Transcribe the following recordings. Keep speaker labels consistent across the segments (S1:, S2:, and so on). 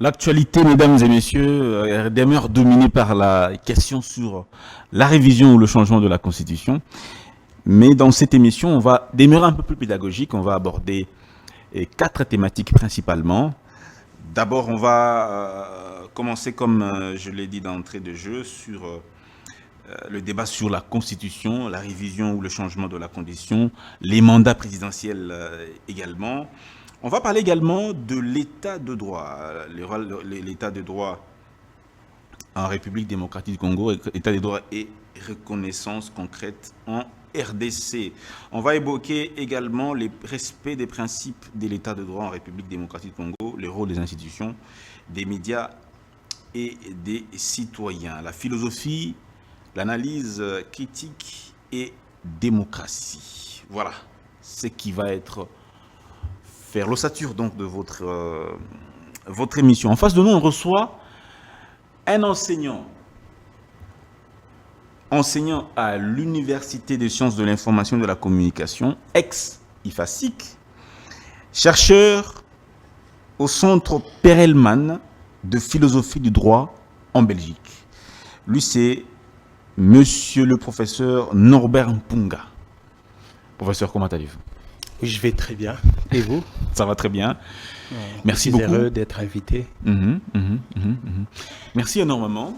S1: L'actualité, mesdames et messieurs, demeure dominée par la question sur la révision ou le changement de la Constitution. Mais dans cette émission, on va demeurer un peu plus pédagogique. On va aborder 4 thématiques principalement. D'abord, on va commencer, comme je l'ai dit d'entrée de jeu, sur le débat sur la Constitution, la révision ou le changement de la Constitution, les mandats présidentiels également. On va parler également de l'état de droit, l'état de droit en République démocratique du Congo, état de droit et reconnaissance concrète en RDC. On va évoquer également le respect des principes de l'état de droit en République démocratique du Congo, le rôle des institutions, des médias et des citoyens, la philosophie, l'analyse critique et démocratie. Voilà ce qui va être faire l'ossature donc de votre émission. En face de nous, on reçoit un enseignant à l'Université des sciences de l'information et de la communication, ex-IFASIC, chercheur au Centre Perelman de philosophie du droit en Belgique. Lui, c'est Monsieur le professeur Norbert Mpunga. Professeur, comment allez-vous?
S2: Je vais très bien. Et vous?
S1: Ça va très bien. Merci beaucoup.
S2: Je suis heureux d'être invité.
S1: Merci énormément.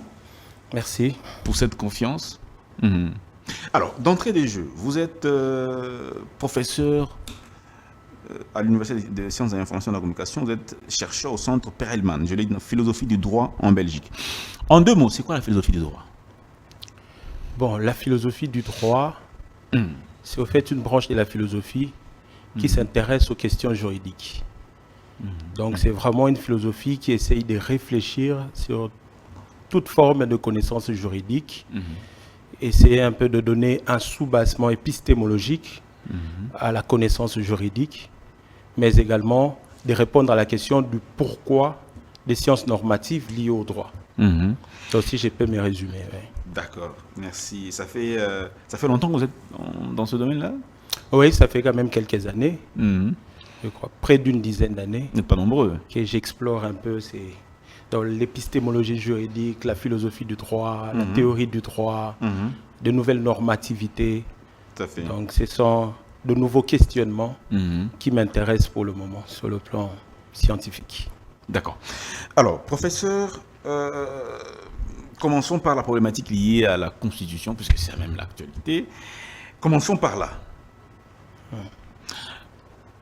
S2: Merci.
S1: Pour cette confiance. Alors, d'entrée des jeux, vous êtes professeur à l'Université des sciences de l'information et de la communication. Vous êtes chercheur au Centre Perelman. Je l'ai dit, philosophie du droit en Belgique. En 2 mots, c'est quoi la philosophie du droit?
S2: Bon, la philosophie du droit, c'est au fait une branche de la philosophie qui s'intéresse aux questions juridiques. Donc c'est vraiment une philosophie qui essaye de réfléchir sur toute forme de connaissance juridique, essayer un peu de donner un soubassement épistémologique à la connaissance juridique, mais également de répondre à la question du pourquoi des sciences normatives liées au droit. Ça aussi, je peux me résumer. Oui.
S1: D'accord, merci. Ça fait longtemps que vous êtes dans ce domaine-là?
S2: Oui, ça fait quand même quelques années. Je crois près d'une dizaine d'années.
S1: Vous n'êtes pas nombreux.
S2: Que j'explore un peu dans l'épistémologie juridique, la philosophie du droit, la théorie du droit, de nouvelles normativités.
S1: Tout à fait.
S2: Donc ce sont de nouveaux questionnements qui m'intéressent pour le moment sur le plan scientifique.
S1: D'accord. Alors, professeur, commençons par la problématique liée à la Constitution, puisque c'est même l'actualité. Commençons par là.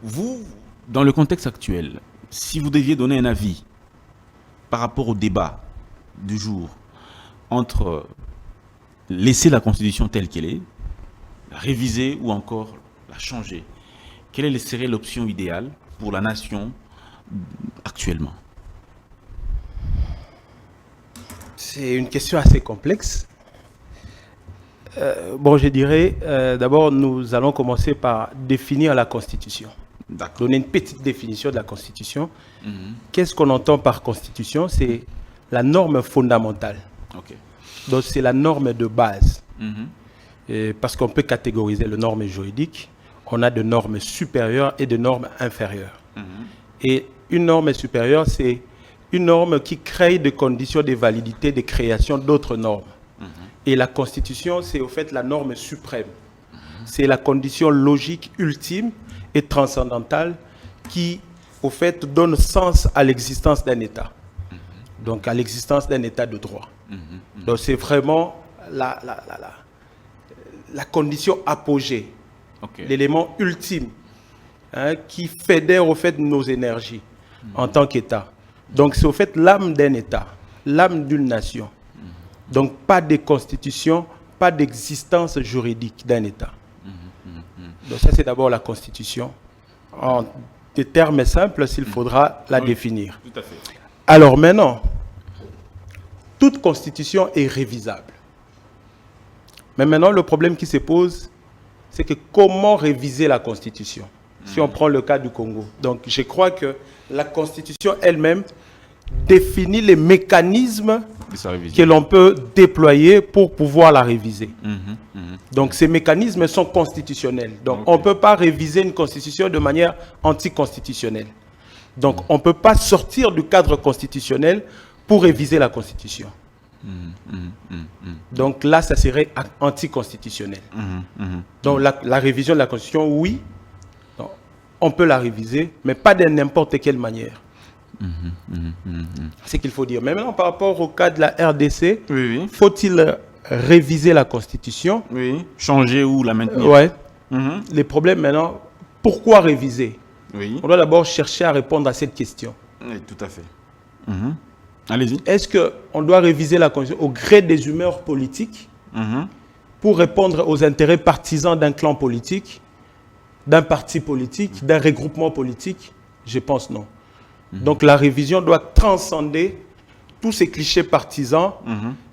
S1: Vous, dans le contexte actuel, si vous deviez donner un avis par rapport au débat du jour entre laisser la Constitution telle qu'elle est, la réviser ou encore la changer, quelle serait l'option idéale pour la nation actuellement?
S2: C'est une question assez complexe. Bon, je dirais, d'abord, nous allons commencer par définir la Constitution. Donner une petite définition de la Constitution. Qu'est-ce qu'on entend par Constitution? C'est la norme fondamentale. Donc, c'est la norme de base. Parce qu'on peut catégoriser les normes juridiques. On a de normes supérieures et de normes inférieures. Et une norme supérieure, c'est une norme qui crée des conditions de validité de création d'autres normes. Et la Constitution, c'est au fait la norme suprême. C'est la condition logique ultime et transcendantale qui, au fait, donne sens à l'existence d'un État. Donc, à l'existence d'un État de droit. Donc, c'est vraiment la condition apogée, l'élément ultime qui fédère, au fait, nos énergies en tant qu'État. Donc, c'est au fait l'âme d'un État, l'âme d'une nation. Donc, pas de constitution, pas d'existence juridique d'un État. Donc, ça, c'est d'abord la Constitution. En des termes simples, s'il faudra la définir.
S1: Tout à fait.
S2: Alors maintenant, toute Constitution est révisable. Mais maintenant, le problème qui se pose, c'est que comment réviser la Constitution? Si on prend le cas du Congo. Donc, je crois que la Constitution elle-même définit les mécanismes que l'on peut déployer pour pouvoir la réviser. Donc ces mécanismes sont constitutionnels. Donc on ne peut pas réviser une constitution de manière anticonstitutionnelle. Donc, on ne peut pas sortir du cadre constitutionnel pour réviser la Constitution. Donc là, ça serait anticonstitutionnel. Donc la révision de la Constitution, oui, on peut la réviser, mais pas de n'importe quelle manière. C'est ce qu'il faut dire. Mais maintenant, par rapport au cas de la RDC, faut-il réviser la Constitution?
S1: Oui. Changer ou la maintenir?
S2: Ouais. Les problèmes maintenant, pourquoi réviser? On doit d'abord chercher à répondre à cette question.
S1: Oui, tout à fait. Allez-y.
S2: Est-ce qu'on doit réviser la Constitution au gré des humeurs politiques pour répondre aux intérêts partisans d'un clan politique, d'un parti politique, d'un regroupement politique? Je pense non. Donc la révision doit transcender tous ces clichés partisans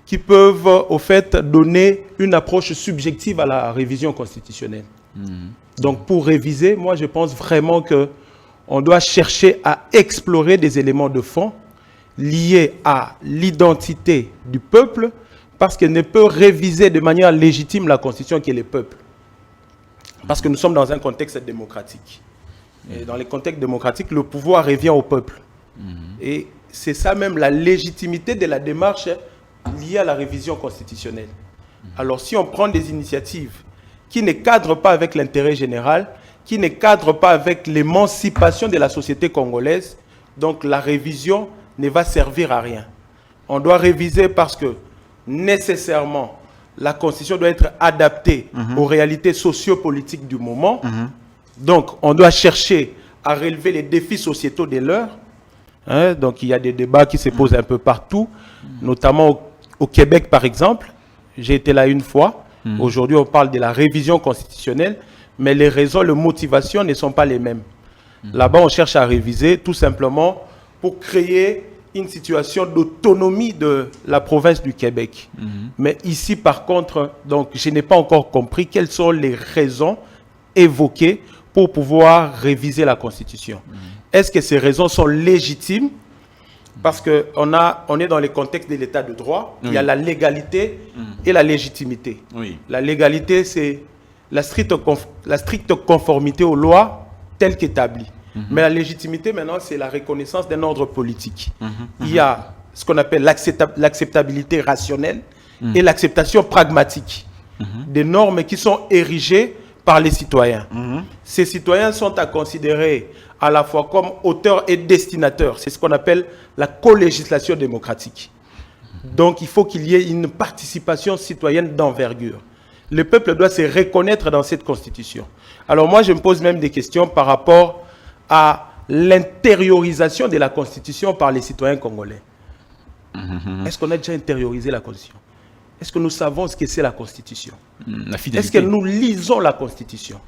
S2: qui peuvent au fait donner une approche subjective à la révision constitutionnelle. Donc pour réviser, moi je pense vraiment qu'on doit chercher à explorer des éléments de fond liés à l'identité du peuple, parce qu'elle ne peut réviser de manière légitime la constitution qui est le peuple. Parce que nous sommes dans un contexte démocratique. Et dans les contextes démocratiques, le pouvoir revient au peuple. Et c'est ça même la légitimité de la démarche liée à la révision constitutionnelle. Alors si on prend des initiatives qui ne cadrent pas avec l'intérêt général, qui ne cadrent pas avec l'émancipation de la société congolaise, donc la révision ne va servir à rien. On doit réviser parce que nécessairement la Constitution doit être adaptée aux réalités sociopolitiques du moment. Donc on doit chercher à relever les défis sociétaux de l'heure. Donc il y a des débats qui se posent un peu partout, notamment au Québec par exemple. J'ai été là une fois. Aujourd'hui on parle de la révision constitutionnelle, mais les raisons, les motivations ne sont pas les mêmes. Là-bas on cherche à réviser tout simplement pour créer une situation d'autonomie de la province du Québec. Mais ici, par contre, donc, je n'ai pas encore compris quelles sont les raisons évoquées pour pouvoir réviser la Constitution. Est-ce que ces raisons sont légitimes? Parce qu'on est dans le contexte de l'état de droit. Il y a la légalité et la légitimité. La légalité, c'est la stricte conformité aux lois telles qu'établies. Mais la légitimité, maintenant, c'est la reconnaissance d'un ordre politique. Il y a ce qu'on appelle l'acceptabilité rationnelle et l'acceptation pragmatique des normes qui sont érigées par les citoyens. Ces citoyens sont à considérer à la fois comme auteurs et destinateurs. C'est ce qu'on appelle la co-législation démocratique. Donc, il faut qu'il y ait une participation citoyenne d'envergure. Le peuple doit se reconnaître dans cette constitution. Alors moi, je me pose même des questions par rapport à l'intériorisation de la Constitution par les citoyens congolais. Est-ce qu'on a déjà intériorisé la Constitution? Est-ce que nous savons ce que c'est la Constitution? Est-ce que nous lisons la Constitution?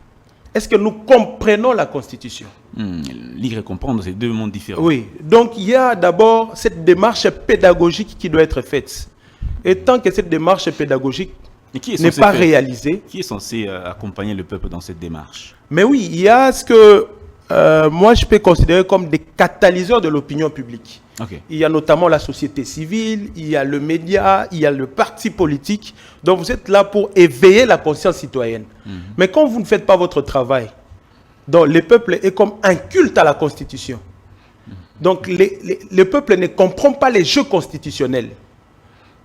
S2: Est-ce que nous comprenons la Constitution?
S1: Lire et comprendre, c'est deux mondes différents.
S2: Oui, donc il y a d'abord cette démarche pédagogique qui doit être faite. Et tant que cette démarche pédagogique n'est pas réalisée...
S1: Qui est censé accompagner le peuple dans cette démarche?
S2: Mais oui, il y a ce que... moi, je peux considérer comme des catalyseurs de l'opinion publique. Il y a notamment la société civile, il y a le média, il y a le parti politique. Donc, vous êtes là pour éveiller la conscience citoyenne. Mais quand vous ne faites pas votre travail, donc le peuple est comme inculte à la Constitution. Donc, le peuple ne comprend pas les jeux constitutionnels.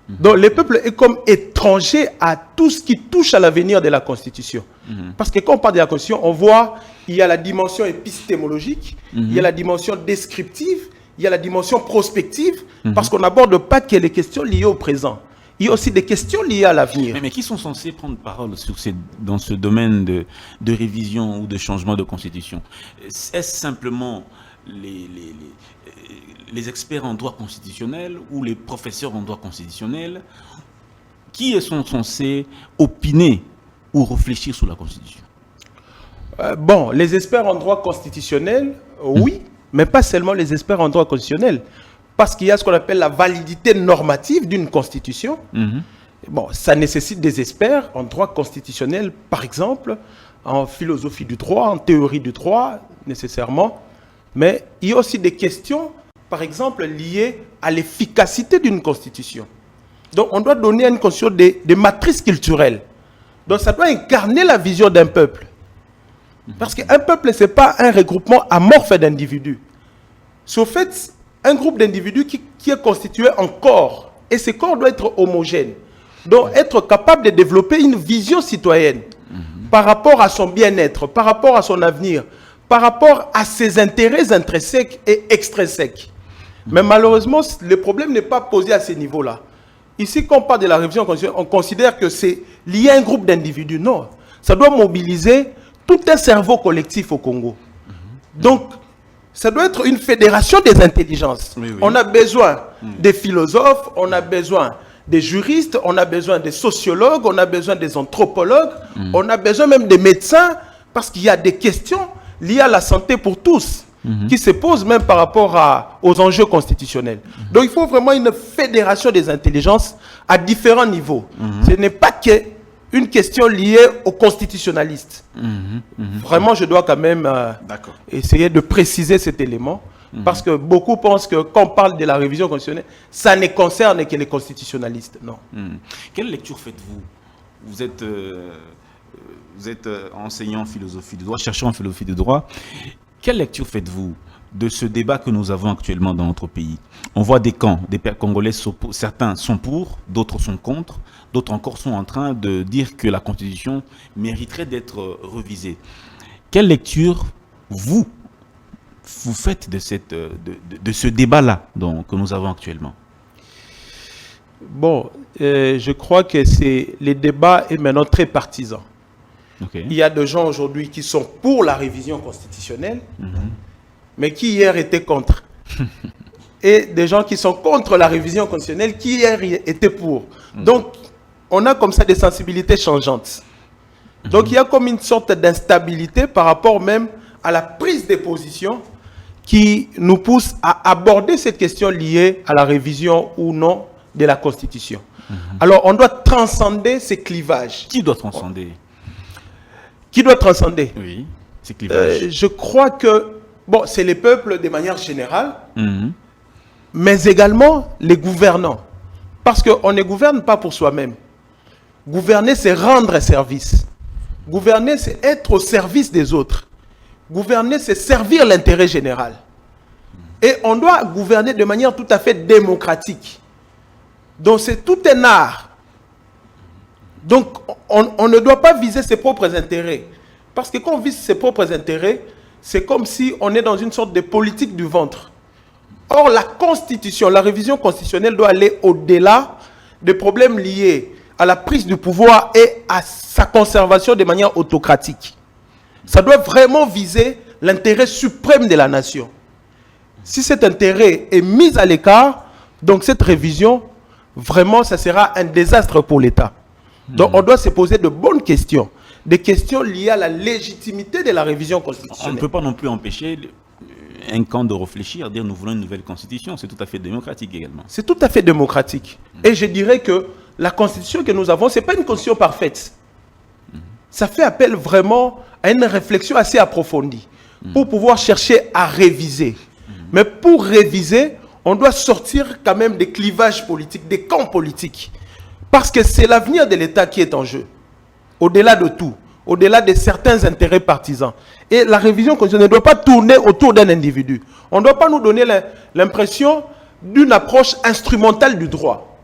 S2: Donc, le peuple est comme étranger à tout ce qui touche à l'avenir de la Constitution. Parce que quand on parle de la Constitution, on voit il y a la dimension épistémologique, il y a la dimension descriptive, il y a la dimension prospective, parce qu'on n'aborde pas que les questions liées au présent. Il y a aussi des questions liées à l'avenir.
S1: Mais qui sont censés prendre parole dans ce domaine de révision ou de changement de constitution? Est-ce simplement les experts en droit constitutionnel ou les professeurs en droit constitutionnel? Qui sont censés opiner ou réfléchir sur la Constitution?
S2: Bon, les experts en droit constitutionnel, oui, mais pas seulement les experts en droit constitutionnel. Parce qu'il y a ce qu'on appelle la validité normative d'une constitution. Bon, ça nécessite des experts en droit constitutionnel, par exemple, en philosophie du droit, en théorie du droit, nécessairement. Mais il y a aussi des questions, par exemple, liées à l'efficacité d'une constitution. Donc, on doit donner à une constitution des matrices culturelles. Donc, ça doit incarner la vision d'un peuple. Parce qu'un peuple, ce n'est pas un regroupement amorphe d'individus. c'est au fait un groupe d'individus qui est constitué en corps. Et ce corps doit être homogène. Donc, être capable de développer une vision citoyenne par rapport à son bien-être, par rapport à son avenir, par rapport à ses intérêts intrinsèques et extrinsèques. Mais malheureusement, le problème n'est pas posé à ce niveau-là. Ici, quand on parle de la révision constitutionnelle, on considère que c'est lié à un groupe d'individus. Non, ça doit mobiliser tout un cerveau collectif au Congo. Donc, ça doit être une fédération des intelligences. Oui, oui. On a besoin des philosophes, on a besoin des juristes, on a besoin des sociologues, on a besoin des anthropologues, on a besoin même des médecins, parce qu'il y a des questions liées à la santé pour tous, qui se posent même par rapport aux enjeux constitutionnels. Donc il faut vraiment une fédération des intelligences à différents niveaux. Ce n'est pas qu'une question liée aux constitutionnalistes. Vraiment, je dois quand même essayer de préciser cet élément. Parce que beaucoup pensent que quand on parle de la révision constitutionnelle, ça ne concerne que les constitutionnalistes. Non.
S1: Quelle lecture faites-vous? Vous êtes enseignant en philosophie du droit, chercheur en philosophie du droit. Quelle lecture faites-vous de ce débat que nous avons actuellement dans notre pays? On voit des camps, des Congolais, certains sont pour, d'autres sont contre, d'autres encore sont en train de dire que la Constitution mériterait d'être revisée. Quelle lecture vous faites de ce débat-là que nous avons actuellement?
S2: Bon, je crois que le débat est maintenant très partisan. Il y a des gens aujourd'hui qui sont pour la révision constitutionnelle, mais qui hier étaient contre. Et des gens qui sont contre la révision constitutionnelle qui hier étaient pour. Donc, on a comme ça des sensibilités changeantes. Donc, il y a comme une sorte d'instabilité par rapport même à la prise de position qui nous pousse à aborder cette question liée à la révision ou non de la Constitution. Alors, on doit transcender ces clivages.
S1: Qui doit transcender?
S2: Qui doit transcender?
S1: Oui, ces clivages.
S2: Je crois que, bon, c'est les peuples de manière générale, mais également les gouvernants. Parce qu'on ne gouverne pas pour soi-même. Gouverner, c'est rendre service. Gouverner, c'est être au service des autres. Gouverner, c'est servir l'intérêt général. Et on doit gouverner de manière tout à fait démocratique. Donc c'est tout un art. Donc on ne doit pas viser ses propres intérêts. Parce que quand on vise ses propres intérêts, c'est comme si on est dans une sorte de politique du ventre. Or la Constitution, la révision constitutionnelle doit aller au-delà des problèmes liés à la prise du pouvoir et à sa conservation de manière autocratique. Ça doit vraiment viser l'intérêt suprême de la nation. Si cet intérêt est mis à l'écart, donc cette révision, vraiment, ça sera un désastre pour l'État. Donc on doit se poser de bonnes questions, des questions liées à la légitimité de la révision constitutionnelle.
S1: On ne peut pas non plus empêcher un camp de réfléchir, dire nous voulons une nouvelle constitution. C'est tout à fait démocratique également.
S2: C'est tout à fait démocratique. Et je dirais que la constitution que nous avons, ce n'est pas une constitution parfaite. Ça fait appel vraiment à une réflexion assez approfondie pour pouvoir chercher à réviser. Mais pour réviser, on doit sortir quand même des clivages politiques, des camps politiques. Parce que c'est l'avenir de l'État qui est en jeu. Au-delà de tout. Au-delà de certains intérêts partisans. Et la révision constitutionnelle ne doit pas tourner autour d'un individu. On ne doit pas nous donner l'impression d'une approche instrumentale du droit.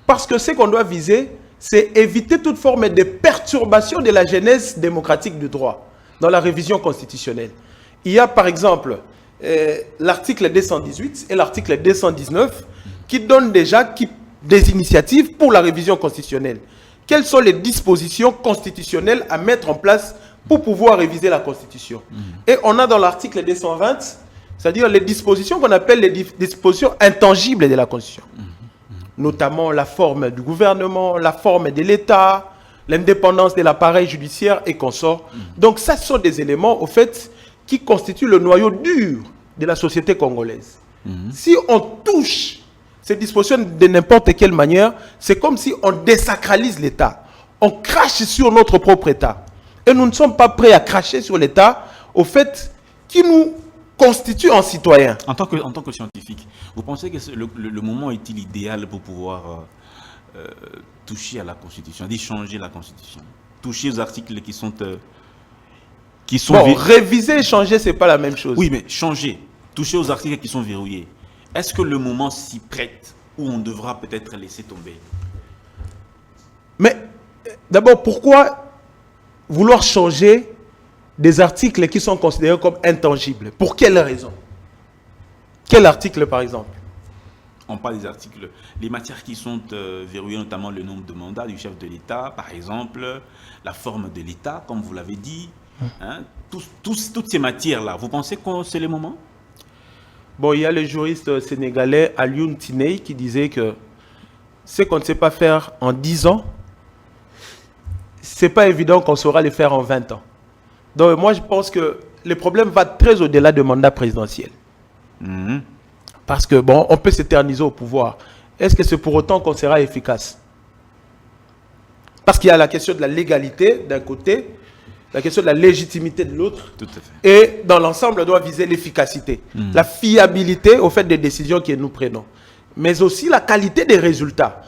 S2: Parce que ce qu'on doit viser, c'est éviter toute forme de perturbation de la genèse démocratique du droit dans la révision constitutionnelle. Il y a par exemple l'article 218 et l'article 219 qui donnent déjà des initiatives pour la révision constitutionnelle. Quelles sont les dispositions constitutionnelles à mettre en place pour pouvoir réviser la Constitution? Et on a dans l'article 220, c'est-à-dire les dispositions qu'on appelle les dispositions intangibles de la Constitution. Notamment la forme du gouvernement, la forme de l'État, l'indépendance de l'appareil judiciaire et consorts. Donc ça, ce sont des éléments, au fait, qui constituent le noyau dur de la société congolaise. Si on touche ces dispositions de n'importe quelle manière, c'est comme si on désacralise l'État. On crache sur notre propre État. Et nous ne sommes pas prêts à cracher sur l'État, au fait, qui nous constitue en citoyens.
S1: En tant que scientifique, vous pensez que le moment est-il idéal pour pouvoir toucher à la Constitution, dit changer la Constitution, toucher aux articles qui sont
S2: bon, réviser et changer, ce n'est pas la même chose.
S1: Oui, mais changer. toucher aux articles qui sont verrouillés. Est-ce que le moment s'y prête où on devra peut-être laisser tomber?
S2: Mais d'abord, pourquoi vouloir changer des articles qui sont considérés comme intangibles? Pour quelle raison? Quel article, par exemple?
S1: On parle des articles, les matières qui sont verrouillées, notamment le nombre de mandats du chef de l'État, par exemple, la forme de l'État, comme vous l'avez dit. Hein, toutes ces matières-là, vous pensez que c'est le moment?
S2: Bon, il y a le juriste sénégalais Alioune Tiney qui disait que ce qu'on ne sait pas faire en 10 ans, c'est pas évident qu'on saura le faire en 20 ans. Donc moi, je pense que le problème va très au-delà du mandat présidentiel. Parce que, bon, on peut s'éterniser au pouvoir. Est-ce que c'est pour autant qu'on sera efficace? Parce qu'il y a la question de la légalité d'un côté, la question de la légitimité de l'autre.
S1: Tout à fait.
S2: Et dans l'ensemble, on doit viser l'efficacité, la fiabilité au fait des décisions que nous prenons. Mais aussi la qualité des résultats.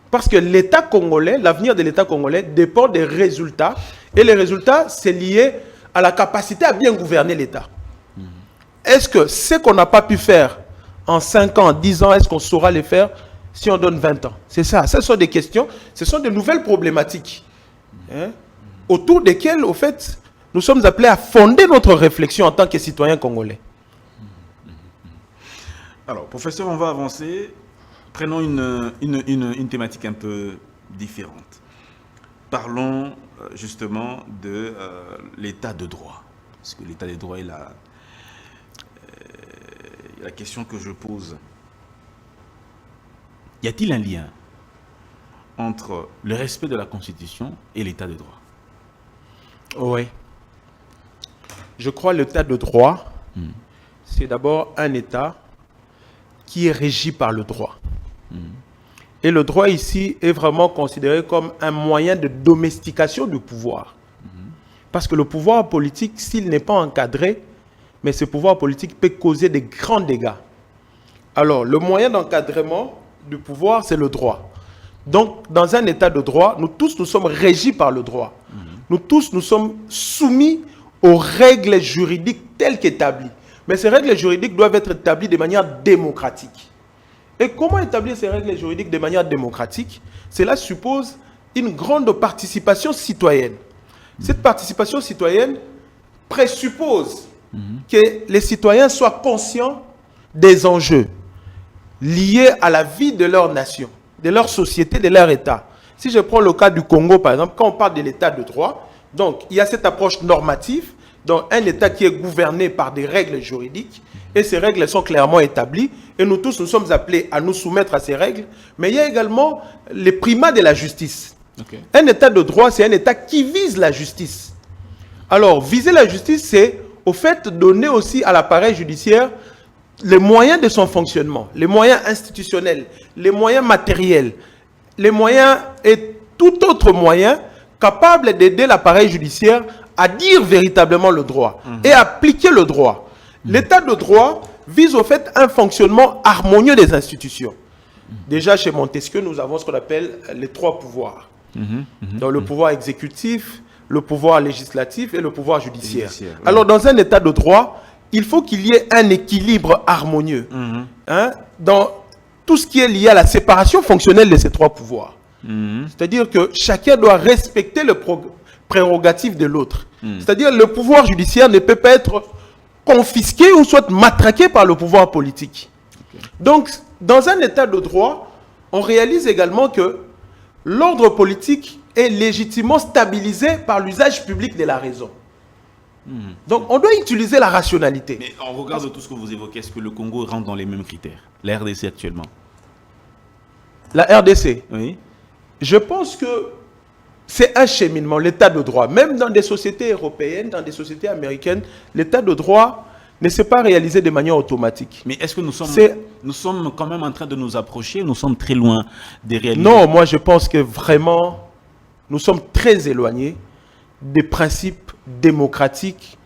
S2: Parce que l'État congolais, l'avenir de l'État congolais dépend des résultats. Et les résultats, c'est lié à la capacité à bien gouverner l'État. Est-ce que ce qu'on n'a pas pu faire en 5 ans, 10 ans, est-ce qu'on saura les faire si on donne 20 ans? C'est ça. Ce sont des questions, ce sont de nouvelles problématiques. Hein, autour desquelles, au fait, nous sommes appelés à fonder notre réflexion en tant que citoyens congolais.
S1: Alors, professeur, on va avancer. Prenons une thématique un peu différente. Parlons justement de l'état de droit. Parce que l'état de droit est la question que je pose. Y a-t-il un lien entre le respect de la Constitution et l'état de droit?
S2: Oui. Je crois que l'état de droit, c'est d'abord un état qui est régi par le droit. Et le droit ici est vraiment considéré comme un moyen de domestication du pouvoir. Parce que le pouvoir politique, s'il n'est pas encadré, mais ce pouvoir politique peut causer de grands dégâts. Alors, le moyen d'encadrement du pouvoir, c'est le droit. Donc, dans un état de droit, nous tous, nous sommes régis par le droit. Nous tous, nous sommes soumis aux règles juridiques telles qu'établies. Mais ces règles juridiques doivent être établies de manière démocratique. Et comment établir ces règles juridiques de manière démocratique? Cela suppose une grande participation citoyenne. Cette participation citoyenne présuppose que les citoyens soient conscients des enjeux liés à la vie de leur nation, de leur société, de leur État. Si je prends le cas du Congo, par exemple, quand on parle de l'état de droit, donc il y a cette approche normative, donc un État qui est gouverné par des règles juridiques, et ces règles sont clairement établies, et nous tous, nous sommes appelés à nous soumettre à ces règles, mais il y a également les primats de la justice. Un État de droit, c'est un État qui vise la justice. Alors, viser la justice, c'est au fait donner aussi à l'appareil judiciaire les moyens de son fonctionnement, les moyens institutionnels, les moyens matériels, les moyens et tout autre moyen capable d'aider l'appareil judiciaire à dire véritablement le droit et à appliquer le droit. L'état de droit vise au fait un fonctionnement harmonieux des institutions. Déjà chez Montesquieu, nous avons ce qu'on appelle les 3 pouvoirs. Donc le pouvoir exécutif, le pouvoir législatif et le pouvoir judiciaire. Alors dans un état de droit, il faut qu'il y ait un équilibre harmonieux dans tout ce qui est lié à la séparation fonctionnelle de ces 3 pouvoirs. C'est-à-dire que chacun doit respecter le prérogative de l'autre. C'est-à-dire le pouvoir judiciaire ne peut pas être confisqué ou soit matraqué par le pouvoir politique. Donc, dans un état de droit, on réalise également que l'ordre politique est légitimement stabilisé par l'usage public de la raison. Donc, on doit utiliser la rationalité.
S1: Mais en regard de tout ce que vous évoquez, est-ce que le Congo rentre dans les mêmes critères? La RDC actuellement?
S2: La RDC?
S1: Oui.
S2: Je pense que c'est un cheminement, l'état de droit. Même dans des sociétés européennes, dans des sociétés américaines, l'état de droit ne s'est pas réalisé de manière automatique.
S1: Mais est-ce que nous sommes quand même en train de nous approcher? Nous sommes très loin des réalités?
S2: Non, moi je pense que vraiment, nous sommes très éloignés des principes démocratiques,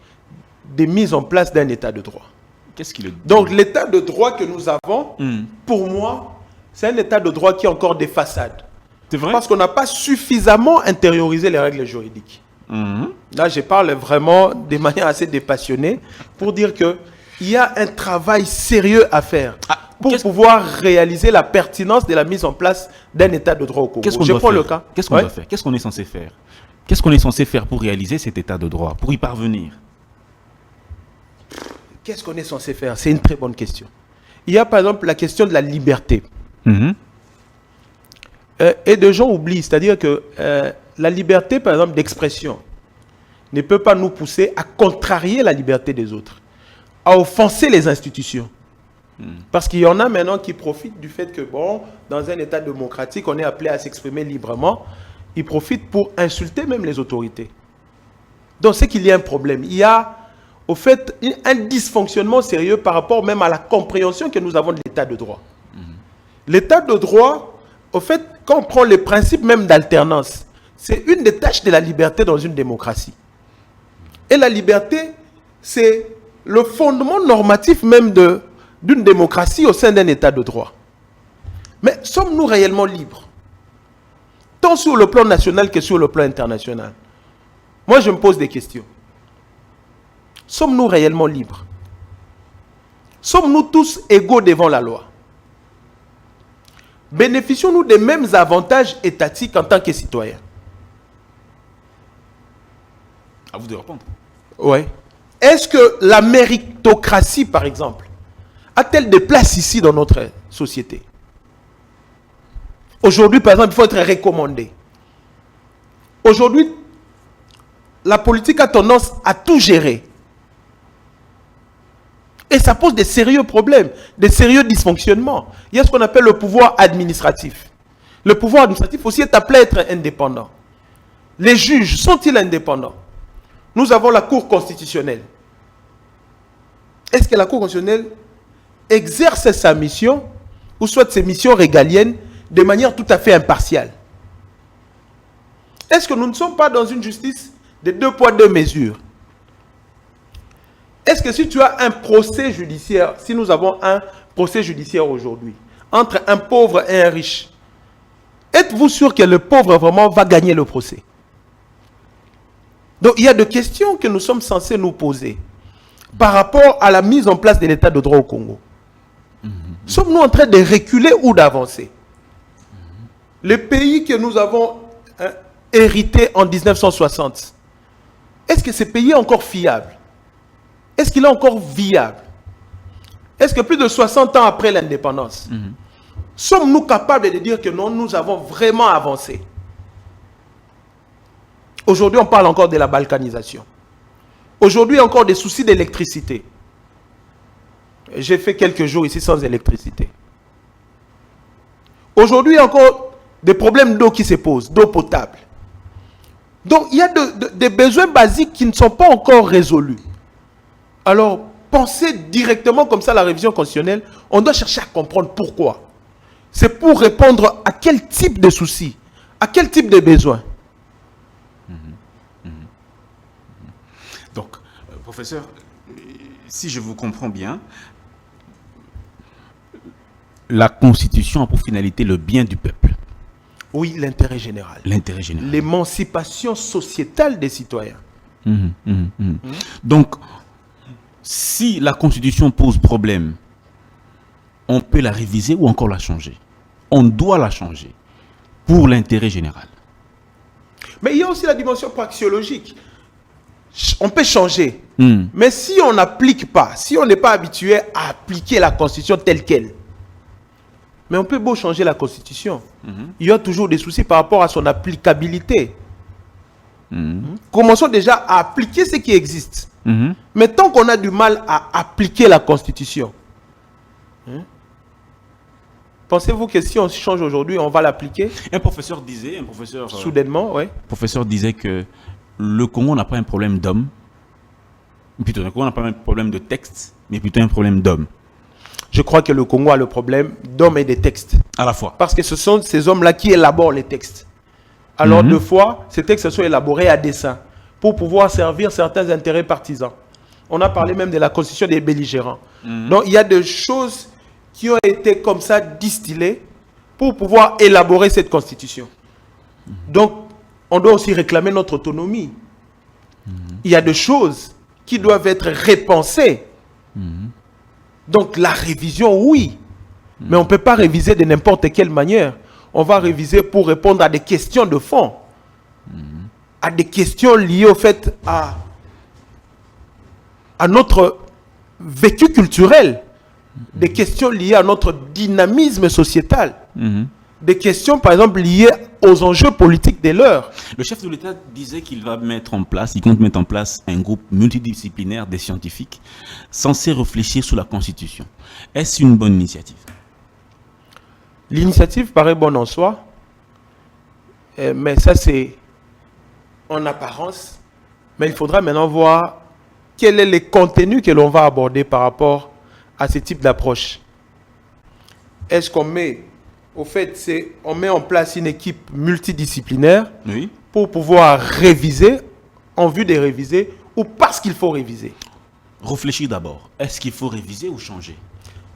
S2: des mises en place d'un état de droit.
S1: Qu'est-ce qu'il est?
S2: Donc l'état de droit que nous avons, pour moi, c'est un état de droit qui est encore des façades.
S1: C'est vrai?
S2: Parce qu'on n'a pas suffisamment intériorisé les règles juridiques. Là, je parle vraiment de manière assez dépassionnée pour dire que il y a un travail sérieux à faire pour pouvoir réaliser la pertinence de la mise en place d'un état de droit au Congo.
S1: Qu'est-ce qu'on doit faire? Qu'est-ce qu'on doit faire? Qu'est-ce qu'on est censé faire? Qu'est-ce qu'on est censé faire pour réaliser cet état de droit, pour y parvenir?
S2: Qu'est-ce qu'on est censé faire? C'est une très bonne question. Il y a par exemple la question de la liberté. Et des gens oublient, c'est-à-dire que la liberté, par exemple, d'expression ne peut pas nous pousser à contrarier la liberté des autres, à offenser les institutions. Parce qu'il y en a maintenant qui profitent du fait que, bon, dans un État démocratique, on est appelé à s'exprimer librement. Ils profitent pour insulter même les autorités. Donc, c'est qu'il y a un problème. Il y a, au fait, un dysfonctionnement sérieux par rapport même à la compréhension que nous avons de l'État de droit. L'État de droit, au fait, quand on prend les principes même d'alternance, c'est une des tâches de la liberté dans une démocratie. Et la liberté, c'est le fondement normatif même d'une démocratie au sein d'un État de droit. Mais sommes-nous réellement libres? Tant sur le plan national que sur le plan international. Moi, je me pose des questions. Sommes-nous réellement libres? Sommes-nous tous égaux devant la loi? Bénéficions-nous des mêmes avantages étatiques en tant que citoyens?
S1: À vous de répondre.
S2: Oui. Est-ce que la méritocratie, par exemple, a-t-elle des places ici dans notre société? Aujourd'hui, par exemple, il faut être recommandé. Aujourd'hui, la politique a tendance à tout gérer. Et ça pose des sérieux problèmes, des sérieux dysfonctionnements. Il y a ce qu'on appelle le pouvoir administratif. Le pouvoir administratif aussi est appelé à être indépendant. Les juges sont-ils indépendants? Nous avons la Cour constitutionnelle. Est-ce que la Cour constitutionnelle exerce sa mission, ou soit ses missions régaliennes, de manière tout à fait impartiale? Est-ce que nous ne sommes pas dans une justice de 2 poids 2 mesures? Est-ce que si tu as un procès judiciaire, si nous avons un procès judiciaire aujourd'hui, entre un pauvre et un riche, êtes-vous sûr que le pauvre vraiment va gagner le procès? Donc il y a des questions que nous sommes censés nous poser par rapport à la mise en place de l'état de droit au Congo. Sommes-nous en train de reculer ou d'avancer? Les pays que nous avons hérités en 1960, est-ce que ce pays est encore fiable? Est-ce qu'il est encore viable? Est-ce que plus de 60 ans après l'indépendance, sommes-nous capables de dire que non, nous avons vraiment avancé? Aujourd'hui, on parle encore de la balkanisation. Aujourd'hui, encore des soucis d'électricité. J'ai fait quelques jours ici sans électricité. Aujourd'hui, encore des problèmes d'eau qui se posent, d'eau potable. Donc, il y a des besoins basiques qui ne sont pas encore résolus. Alors, penser directement comme ça à la révision constitutionnelle, on doit chercher à comprendre pourquoi. C'est pour répondre à quel type de soucis, à quel type de besoins.
S1: Donc, professeur, si je vous comprends bien, la Constitution a pour finalité le bien du peuple.
S2: Oui, l'intérêt général.
S1: L'intérêt général.
S2: L'émancipation sociétale des citoyens.
S1: Donc, si la Constitution pose problème, on peut la réviser ou encore la changer. On doit la changer pour l'intérêt général.
S2: Mais il y a aussi la dimension praxéologique. On peut changer. Mais si on n'applique pas, si on n'est pas habitué à appliquer la Constitution telle qu'elle, mais on peut beau changer la Constitution, il y a toujours des soucis par rapport à son applicabilité. Commençons déjà à appliquer ce qui existe. Mais tant qu'on a du mal à appliquer la Constitution, pensez-vous que si on change aujourd'hui, on va l'appliquer?
S1: Un professeur disait,
S2: soudainement,
S1: professeur disait que le Congo n'a pas un problème d'homme, plutôt le Congo n'a pas un problème de texte, mais plutôt un problème d'homme.
S2: Je crois que le Congo a le problème d'hommes et des textes.
S1: À la fois.
S2: Parce que ce sont ces hommes-là qui élaborent les textes. Alors, deux fois, ces textes sont élaborés à dessein pour pouvoir servir certains intérêts partisans. On a parlé même de la constitution des belligérants. Donc, il y a des choses qui ont été comme ça distillées pour pouvoir élaborer cette constitution. Donc, on doit aussi réclamer notre autonomie. Il y a des choses qui doivent être repensées Donc la révision, oui. Mais on ne peut pas réviser de n'importe quelle manière. On va réviser pour répondre à des questions de fond. À des questions liées au fait à notre vécu culturel. Des questions liées à notre dynamisme sociétal. Des questions, par exemple, liées aux enjeux politiques de l'heure.
S1: Le chef de l'État disait qu'il va il compte mettre en place un groupe multidisciplinaire des scientifiques censé réfléchir sur la Constitution. Est-ce une bonne initiative?
S2: L'initiative paraît bonne en soi, mais ça c'est en apparence. Mais il faudra maintenant voir quels sont les contenus que l'on va aborder par rapport à ce type d'approche. Est-ce qu'on met, on met en place une équipe multidisciplinaire pour pouvoir réviser, en vue de réviser, ou parce qu'il faut réviser?
S1: Réfléchir d'abord. Est-ce qu'il faut réviser ou changer?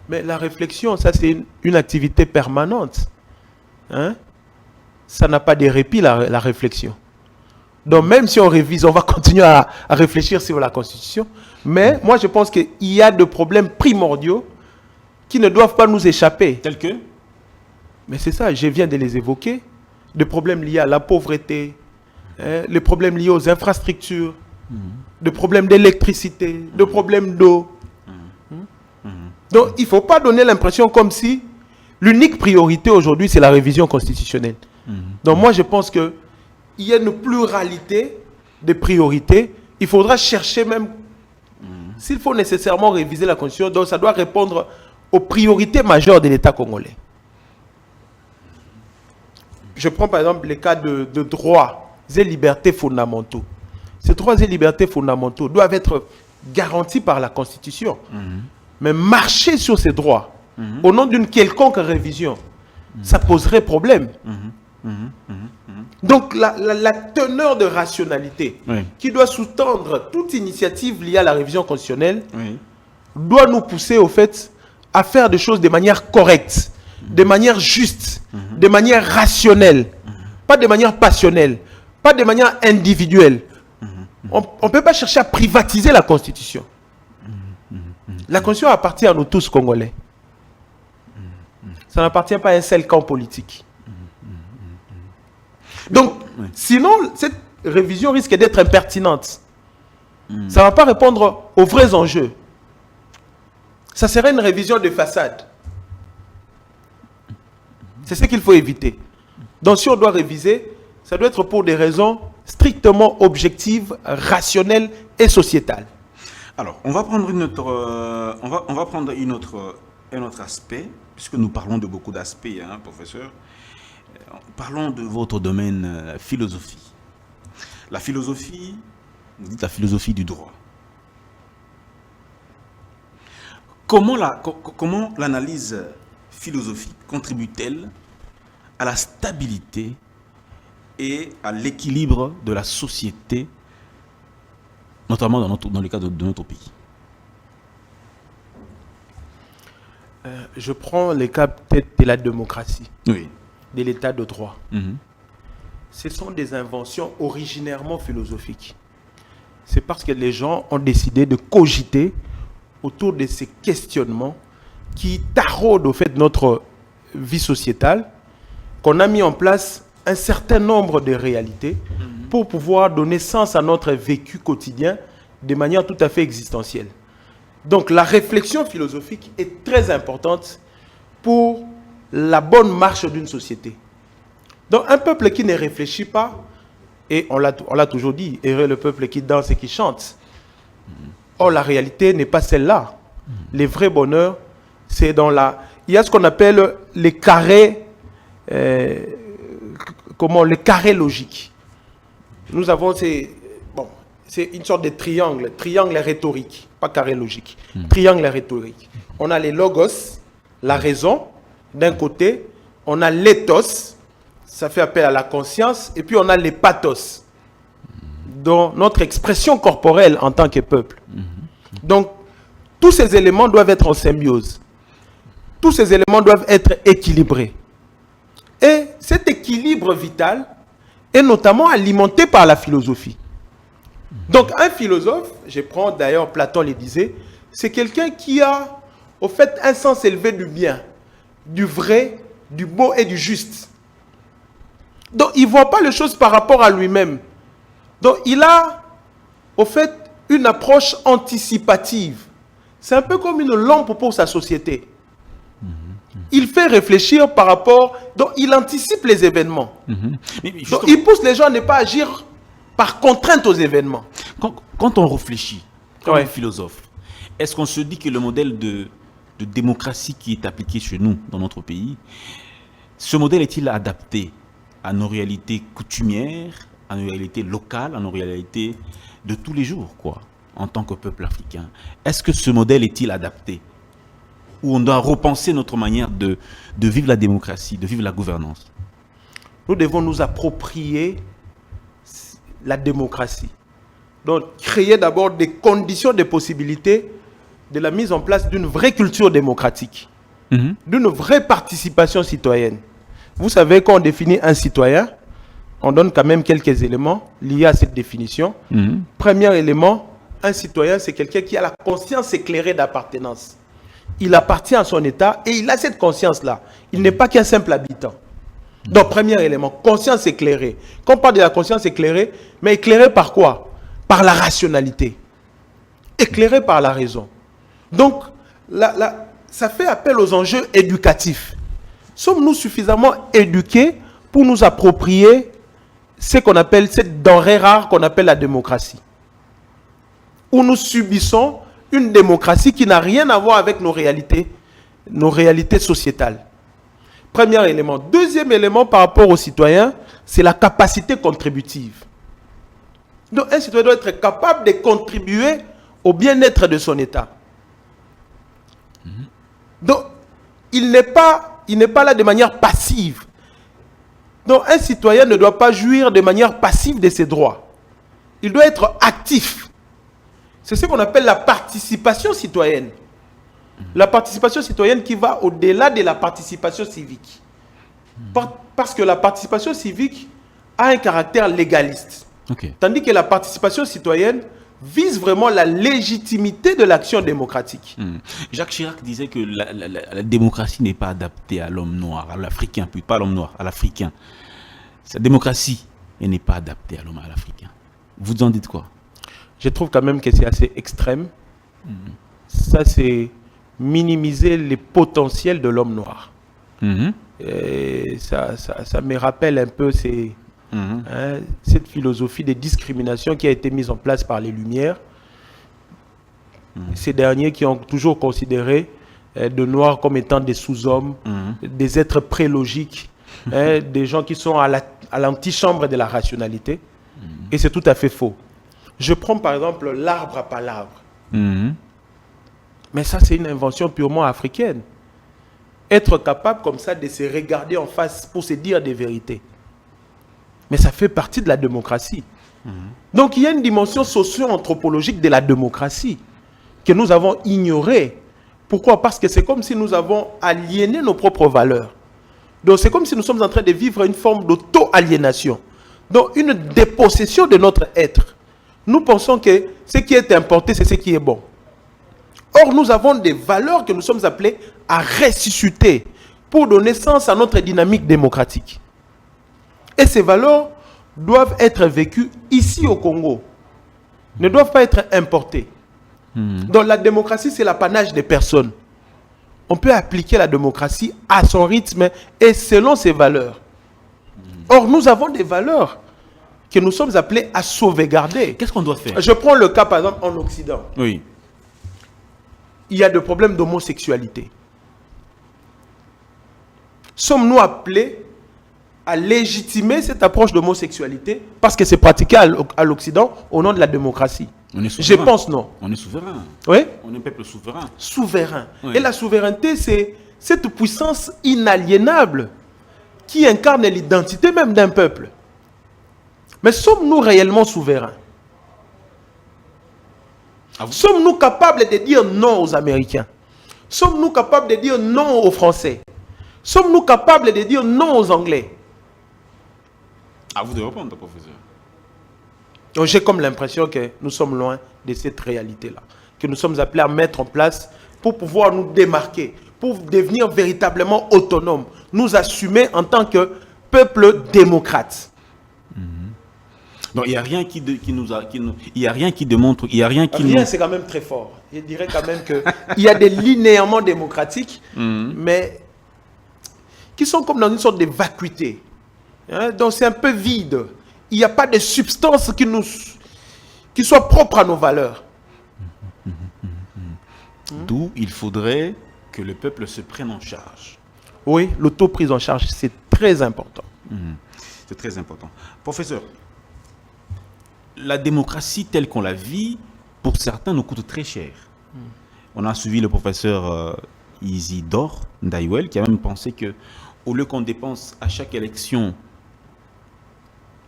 S2: Mais la réflexion, ça c'est une activité permanente. Hein? Ça n'a pas de répit, la réflexion. Donc même si on révise, on va continuer à réfléchir sur la Constitution. Mais moi je pense qu'il y a des problèmes primordiaux qui ne doivent pas nous échapper.
S1: Tels que?
S2: Mais c'est ça, je viens de les évoquer. Des problèmes liés à la pauvreté, les problèmes liés aux infrastructures, des problèmes d'électricité, des problèmes d'eau. Donc, il ne faut pas donner l'impression comme si l'unique priorité aujourd'hui, c'est la révision constitutionnelle. Donc, moi, je pense qu'il y a une pluralité de priorités. Il faudra chercher même, s'il faut nécessairement réviser la Constitution, donc ça doit répondre aux priorités majeures de l'État congolais. Je prends par exemple le cas de droits et libertés fondamentaux. Ces droits et libertés fondamentaux doivent être garantis par la Constitution. Mais marcher sur ces droits, au nom d'une quelconque révision, ça poserait problème. Donc la teneur de rationalité qui doit sous-tendre toute initiative liée à la révision constitutionnelle doit nous pousser au fait à faire des choses de manière correcte, de manière juste, de manière rationnelle, pas de manière passionnelle, pas de manière individuelle. On ne peut pas chercher à privatiser la Constitution. La Constitution appartient à nous tous Congolais. Ça n'appartient pas à un seul camp politique. Donc, sinon, cette révision risque d'être impertinente. Ça ne va pas répondre aux vrais enjeux. Ça serait une révision de façade. C'est ce qu'il faut éviter. Donc, si on doit réviser, ça doit être pour des raisons strictement objectives, rationnelles et sociétales.
S1: Alors, on va prendre un autre aspect, puisque nous parlons de beaucoup d'aspects, hein, professeur. Parlons de votre domaine, la philosophie. La philosophie, vous dites la philosophie du droit. Comment l'analyse philosophique contribue-t-elle à la stabilité et à l'équilibre de la société, notamment dans le cas de notre pays?
S2: Je prends le cas peut-être de la démocratie, de l'état de droit. Ce sont des inventions originairement philosophiques. C'est parce que les gens ont décidé de cogiter autour de ces questionnements qui taraudent au fait notre vie sociétale, qu'on a mis en place un certain nombre de réalités pour pouvoir donner sens à notre vécu quotidien de manière tout à fait existentielle. Donc la réflexion philosophique est très importante pour la bonne marche d'une société. Donc un peuple qui ne réfléchit pas, et on l'a toujours dit, heureux le peuple qui danse et qui chante. Or la réalité n'est pas celle-là. Le vrai bonheur, c'est dans la... Il y a ce qu'on appelle les carrés, les carrés logiques. Nous avons c'est une sorte de triangle rhétorique, pas carré logique, triangle rhétorique. On a les logos, la raison, d'un côté, on a l'éthos, ça fait appel à la conscience, et puis on a les pathos, dans notre expression corporelle en tant que peuple. Donc, tous ces éléments doivent être en symbiose. Tous ces éléments doivent être équilibrés. Et cet équilibre vital est notamment alimenté par la philosophie. Donc un philosophe, je prends d'ailleurs Platon le disait, c'est quelqu'un qui a, au fait, un sens élevé du bien, du vrai, du beau et du juste. Donc, il ne voit pas les choses par rapport à lui-même. Donc, il a, au fait, une approche anticipative. C'est un peu comme une lampe pour sa société. Il fait réfléchir par rapport... Donc, il anticipe les événements. Donc, il pousse les gens à ne pas agir par contrainte aux événements.
S1: Quand on réfléchit, comme un philosophe, est-ce qu'on se dit que le modèle de démocratie qui est appliqué chez nous, dans notre pays, ce modèle est-il adapté à nos réalités coutumières, à nos réalités locales, à nos réalités de tous les jours, quoi, en tant que peuple africain? Est-ce que ce modèle est-il adapté? Ou on doit repenser notre manière de vivre la démocratie, de vivre la gouvernance?
S2: Nous devons nous approprier la démocratie. Donc, créer d'abord des conditions, des possibilités de la mise en place d'une vraie culture démocratique, d'une vraie participation citoyenne. Vous savez, quand on définit un citoyen, on donne quand même quelques éléments liés à cette définition. Premier élément, un citoyen, c'est quelqu'un qui a la conscience éclairée d'appartenance. Il appartient à son État et il a cette conscience-là. Il n'est pas qu'un simple habitant. Donc, premier élément, conscience éclairée. Quand on parle de la conscience éclairée, mais éclairée par quoi? Par la rationalité. Éclairée par la raison. Donc, ça fait appel aux enjeux éducatifs. Sommes-nous suffisamment éduqués pour nous approprier ce qu'on appelle, cette denrée rare qu'on appelle la démocratie? Ou nous subissons une démocratie qui n'a rien à voir avec nos réalités sociétales? Premier élément. Deuxième élément par rapport aux citoyens, c'est la capacité contributive. Donc un citoyen doit être capable de contribuer au bien-être de son État. Donc il n'est pas là de manière passive. Donc un citoyen ne doit pas jouir de manière passive de ses droits. Il doit être actif. C'est ce qu'on appelle la participation citoyenne. La participation citoyenne qui va au-delà de la participation civique. Parce que la participation civique a un caractère légaliste. Tandis que la participation citoyenne vise vraiment la légitimité de l'action démocratique.
S1: Jacques Chirac disait que la démocratie n'est pas adaptée à l'homme noir, à l'Africain, puis pas à l'homme noir, à l'Africain. Sa démocratie, elle n'est pas adaptée à l'homme, à l'Africain. Vous en dites quoi?
S2: Je trouve quand même que c'est assez extrême. Ça, c'est minimiser les potentiels de l'homme noir. Et ça me rappelle un peu cette philosophie de discrimination qui a été mise en place par les Lumières. Ces derniers qui ont toujours considéré de noirs comme étant des sous-hommes, des êtres prélogiques, des gens qui sont à l'antichambre de la rationalité. Et c'est tout à fait faux. Je prends par exemple l'arbre à palabre. Mais ça, c'est une invention purement africaine. Être capable comme ça de se regarder en face pour se dire des vérités. Mais ça fait partie de la démocratie. Donc il y a une dimension socio-anthropologique de la démocratie que nous avons ignorée. Pourquoi? Parce que c'est comme si nous avons aliéné nos propres valeurs. Donc c'est comme si nous sommes en train de vivre une forme d'auto-aliénation. Donc une dépossession de notre être. Nous pensons que ce qui est importé, c'est ce qui est bon. Or, nous avons des valeurs que nous sommes appelés à ressusciter pour donner sens à notre dynamique démocratique. Et ces valeurs doivent être vécues ici au Congo. Ne doivent pas être importées. Donc la démocratie, c'est l'apanage des personnes. On peut appliquer la démocratie à son rythme et selon ses valeurs. Or, nous avons des valeurs que nous sommes appelés à sauvegarder.
S1: Qu'est-ce qu'on doit faire?
S2: Je prends le cas, par exemple, en Occident.
S1: Oui.
S2: Il y a des problèmes d'homosexualité. Sommes-nous appelés à légitimer cette approche d'homosexualité parce que c'est pratiqué à l'Occident au nom de la démocratie?
S1: On est souverain.
S2: Je pense non.
S1: On est souverain.
S2: Oui?
S1: On est un peuple souverain.
S2: Souverain.
S1: Oui.
S2: Et la souveraineté, c'est cette puissance inaliénable qui incarne l'identité même d'un peuple. Mais sommes-nous réellement souverains? Sommes-nous capables de dire non aux Américains? Sommes-nous capables de dire non aux Français? Sommes-nous capables de dire non aux Anglais?
S1: À vous de répondre, professeur.
S2: J'ai comme l'impression que nous sommes loin de cette réalité-là. que nous sommes appelés à mettre en place pour pouvoir nous démarquer, pour devenir véritablement autonomes, nous assumer en tant que peuple démocrate.
S1: Donc il n'y a rien qui il y a rien qui démontre, il y a rien qui
S2: rien, c'est quand même très fort. Je dirais quand même que il y a des linéaments démocratiques, mais qui sont comme dans une sorte de vacuité. Hein? Donc c'est un peu vide. Il n'y a pas de substance qui soit propre à nos valeurs.
S1: D'où il faudrait que le peuple se prenne en charge.
S2: Oui, l'auto-prise en charge, c'est très important.
S1: C'est très important. Professeur, la démocratie telle qu'on la vit, pour certains, nous coûte très cher. On a suivi le professeur Isidore Ndaiwel, qui a même pensé que, au lieu qu'on dépense à chaque élection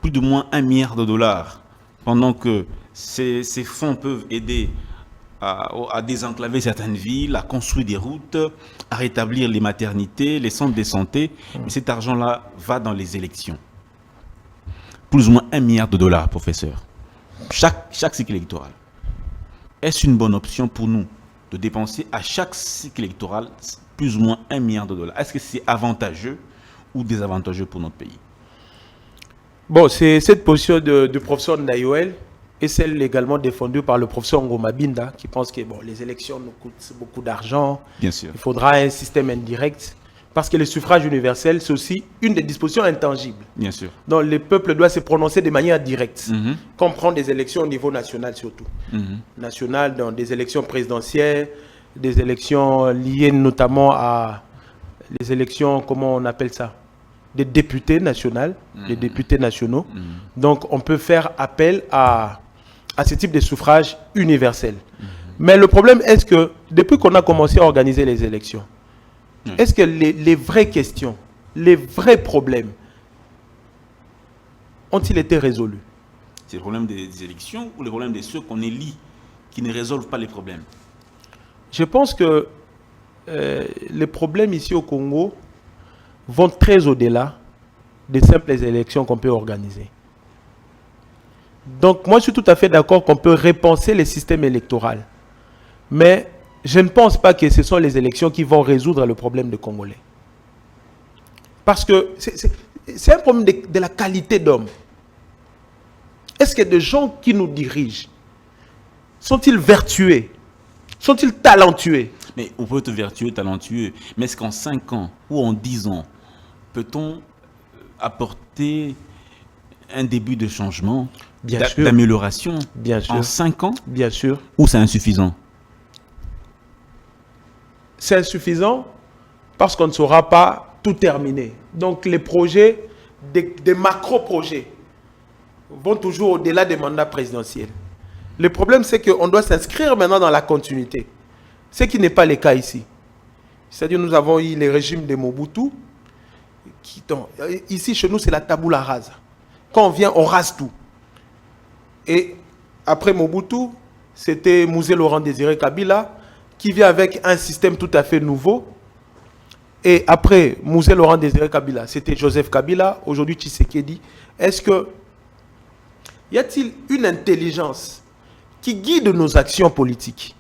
S1: plus ou moins $1 milliard, pendant que ces fonds peuvent aider à désenclaver certaines villes, à construire des routes, à rétablir les maternités, les centres de santé, mais cet argent-là va dans les élections. Plus ou moins $1 milliard, professeur. Chaque cycle électoral. Est-ce une bonne option pour nous de dépenser à chaque cycle électoral plus ou moins $1 milliard? Est-ce que c'est avantageux ou désavantageux pour notre pays?
S2: Bon, c'est cette position du professeur Ndaiwel et celle également défendue par le professeur Ngoma Binda, qui pense que bon, les élections nous coûtent beaucoup d'argent.
S1: Bien sûr.
S2: Il faudra un système indirect. Parce que le suffrage universel, c'est aussi une des dispositions intangibles.
S1: Bien sûr.
S2: Donc le peuple doit se prononcer de manière directe. Comme prendre des élections au niveau national surtout. National, dans des élections présidentielles, des élections liées notamment à les élections, comment on appelle ça, des députés nationaux, des députés nationaux. Donc on peut faire appel à ce type de suffrage universel. Mais le problème est que depuis qu'on a commencé à organiser les élections, est-ce que les vraies questions, les vrais problèmes ont-ils été résolus?
S1: C'est le problème des élections ou le problème de ceux qu'on élit qui ne résolvent pas les problèmes?
S2: Je pense que les problèmes ici au Congo vont très au-delà des simples élections qu'on peut organiser. Donc moi je suis tout à fait d'accord qu'on peut repenser le système électoral. Mais je ne pense pas que ce sont les élections qui vont résoudre le problème des Congolais. Parce que c'est un problème de la qualité d'homme. Est-ce que des gens qui nous dirigent sont-ils vertueux? Sont-ils talentueux?
S1: Mais on peut être vertueux, talentueux. Mais est-ce qu'en 5 ans ou en 10 ans, peut-on apporter un début de changement, d'amélioration en 5 ans?
S2: Bien sûr.
S1: Ou c'est insuffisant?
S2: C'est insuffisant parce qu'on ne saura pas tout terminer. Donc les projets, des macro-projets, vont toujours au-delà des mandats présidentiels. Le problème, c'est qu'on doit s'inscrire maintenant dans la continuité. Ce qui n'est pas le cas ici. C'est-à-dire nous avons eu les régimes de Mobutu. Ici, chez nous, c'est la tabula rasa. Quand on vient, on rase tout. Et après Mobutu, c'était Mouzé Laurent Désiré Kabila, qui vient avec un système tout à fait nouveau. Et après Mouzé Laurent Désiré Kabila, c'était Joseph Kabila, aujourd'hui Tshisekedi. Est-ce que y a-t-il une intelligence qui guide nos actions politiques?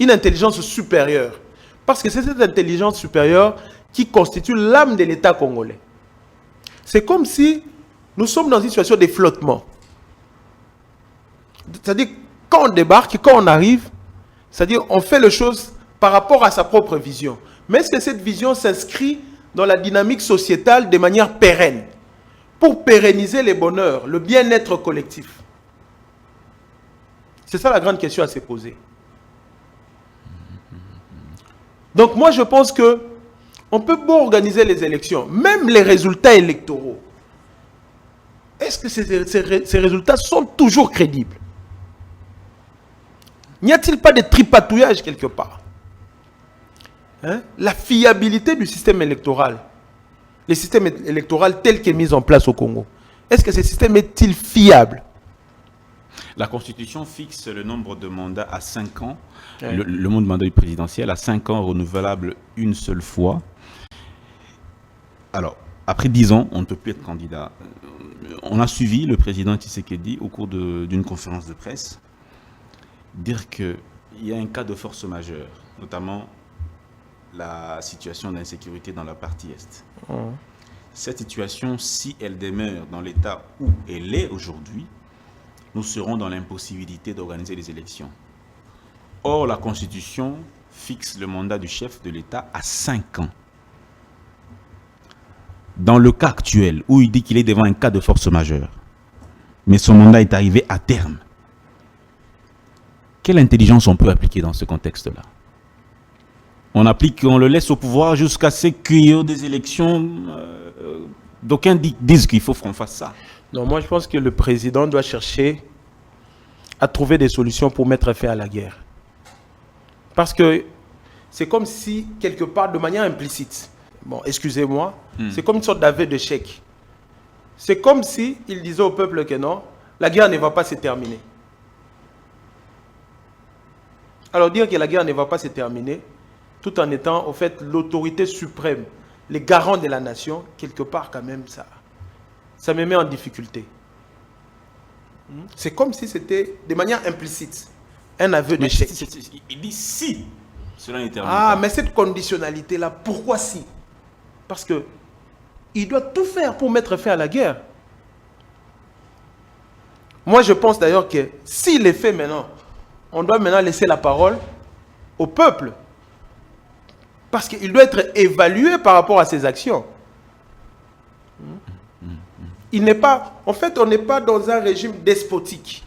S2: Une intelligence supérieure. Parce que c'est cette intelligence supérieure qui constitue l'âme de l'État congolais. C'est comme si nous sommes dans une situation de flottement. C'est-à-dire, quand on débarque, quand on arrive, c'est-à-dire on fait les choses par rapport à sa propre vision. Mais est-ce que cette vision s'inscrit dans la dynamique sociétale de manière pérenne pour pérenniser les bonheurs, le bien-être collectif? C'est ça la grande question à se poser. Donc moi je pense que on peut beau organiser les élections, même les résultats électoraux. Est-ce que ces résultats sont toujours crédibles? N'y a-t-il pas de tripatouillage quelque part? La fiabilité du système électoral, le système électoral tel qu'il est mis en place au Congo, est-ce que ce système est-il fiable?
S1: La Constitution fixe le nombre de mandats à 5 ans, le nombre de mandats présidentiels à 5 ans renouvelable une seule fois. Alors, après 10 ans, on ne peut plus être candidat. On a suivi le président Tshisekedi au cours d'une conférence de presse dire qu'il il y a un cas de force majeure, notamment la situation d'insécurité dans la partie Est. Cette situation, si elle demeure dans l'état où elle est aujourd'hui, nous serons dans l'impossibilité d'organiser les élections. Or, la Constitution fixe le mandat du chef de l'État à 5 ans. Dans le cas actuel, où il dit qu'il est devant un cas de force majeure, mais son mandat est arrivé à terme, quelle intelligence on peut appliquer dans ce contexte-là? On le laisse au pouvoir jusqu'à ce qu'il y ait des élections. D'aucuns disent qu'il faut qu'on fasse ça.
S2: Non, moi je pense que le président doit chercher à trouver des solutions pour mettre fin à la guerre. Parce que c'est comme si, quelque part, de manière implicite, bon, excusez-moi, c'est comme une sorte d'aveu de chèque. C'est comme si il disait au peuple que non, la guerre ne va pas se terminer. Alors dire que la guerre ne va pas se terminer, tout en étant, au fait, l'autorité suprême, les garants de la nation, quelque part, quand même, ça me met en difficulté. C'est comme si c'était, de manière implicite, un aveu d'échec.
S1: Il dit si cela n'est terminé.
S2: Ah, mais cette conditionnalité-là, pourquoi si? Parce que il doit tout faire pour mettre fin à la guerre. Moi, je pense d'ailleurs que s'il est fait maintenant, on doit maintenant laisser la parole au peuple. Parce qu'il doit être évalué par rapport à ses actions. Il n'est pas, en fait, on n'est pas dans un régime despotique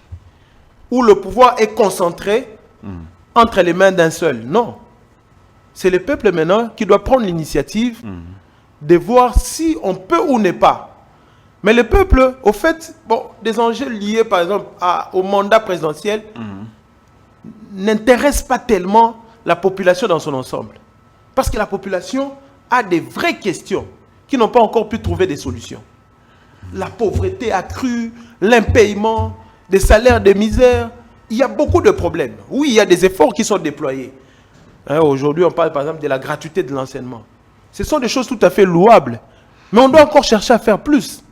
S2: où le pouvoir est concentré entre les mains d'un seul. Non. C'est le peuple maintenant qui doit prendre l'initiative de voir si on peut ou n'est pas. Mais le peuple, au fait, bon, des enjeux liés par exemple au mandat présidentiel n'intéressent pas tellement la population dans son ensemble. Parce que la population a des vraies questions qui n'ont pas encore pu trouver des solutions. La pauvreté accrue, l'impayement, des salaires de misère, il y a beaucoup de problèmes. Oui, il y a des efforts qui sont déployés. Aujourd'hui, on parle par exemple de la gratuité de l'enseignement. Ce sont des choses tout à fait louables. Mais on doit encore chercher à faire plus.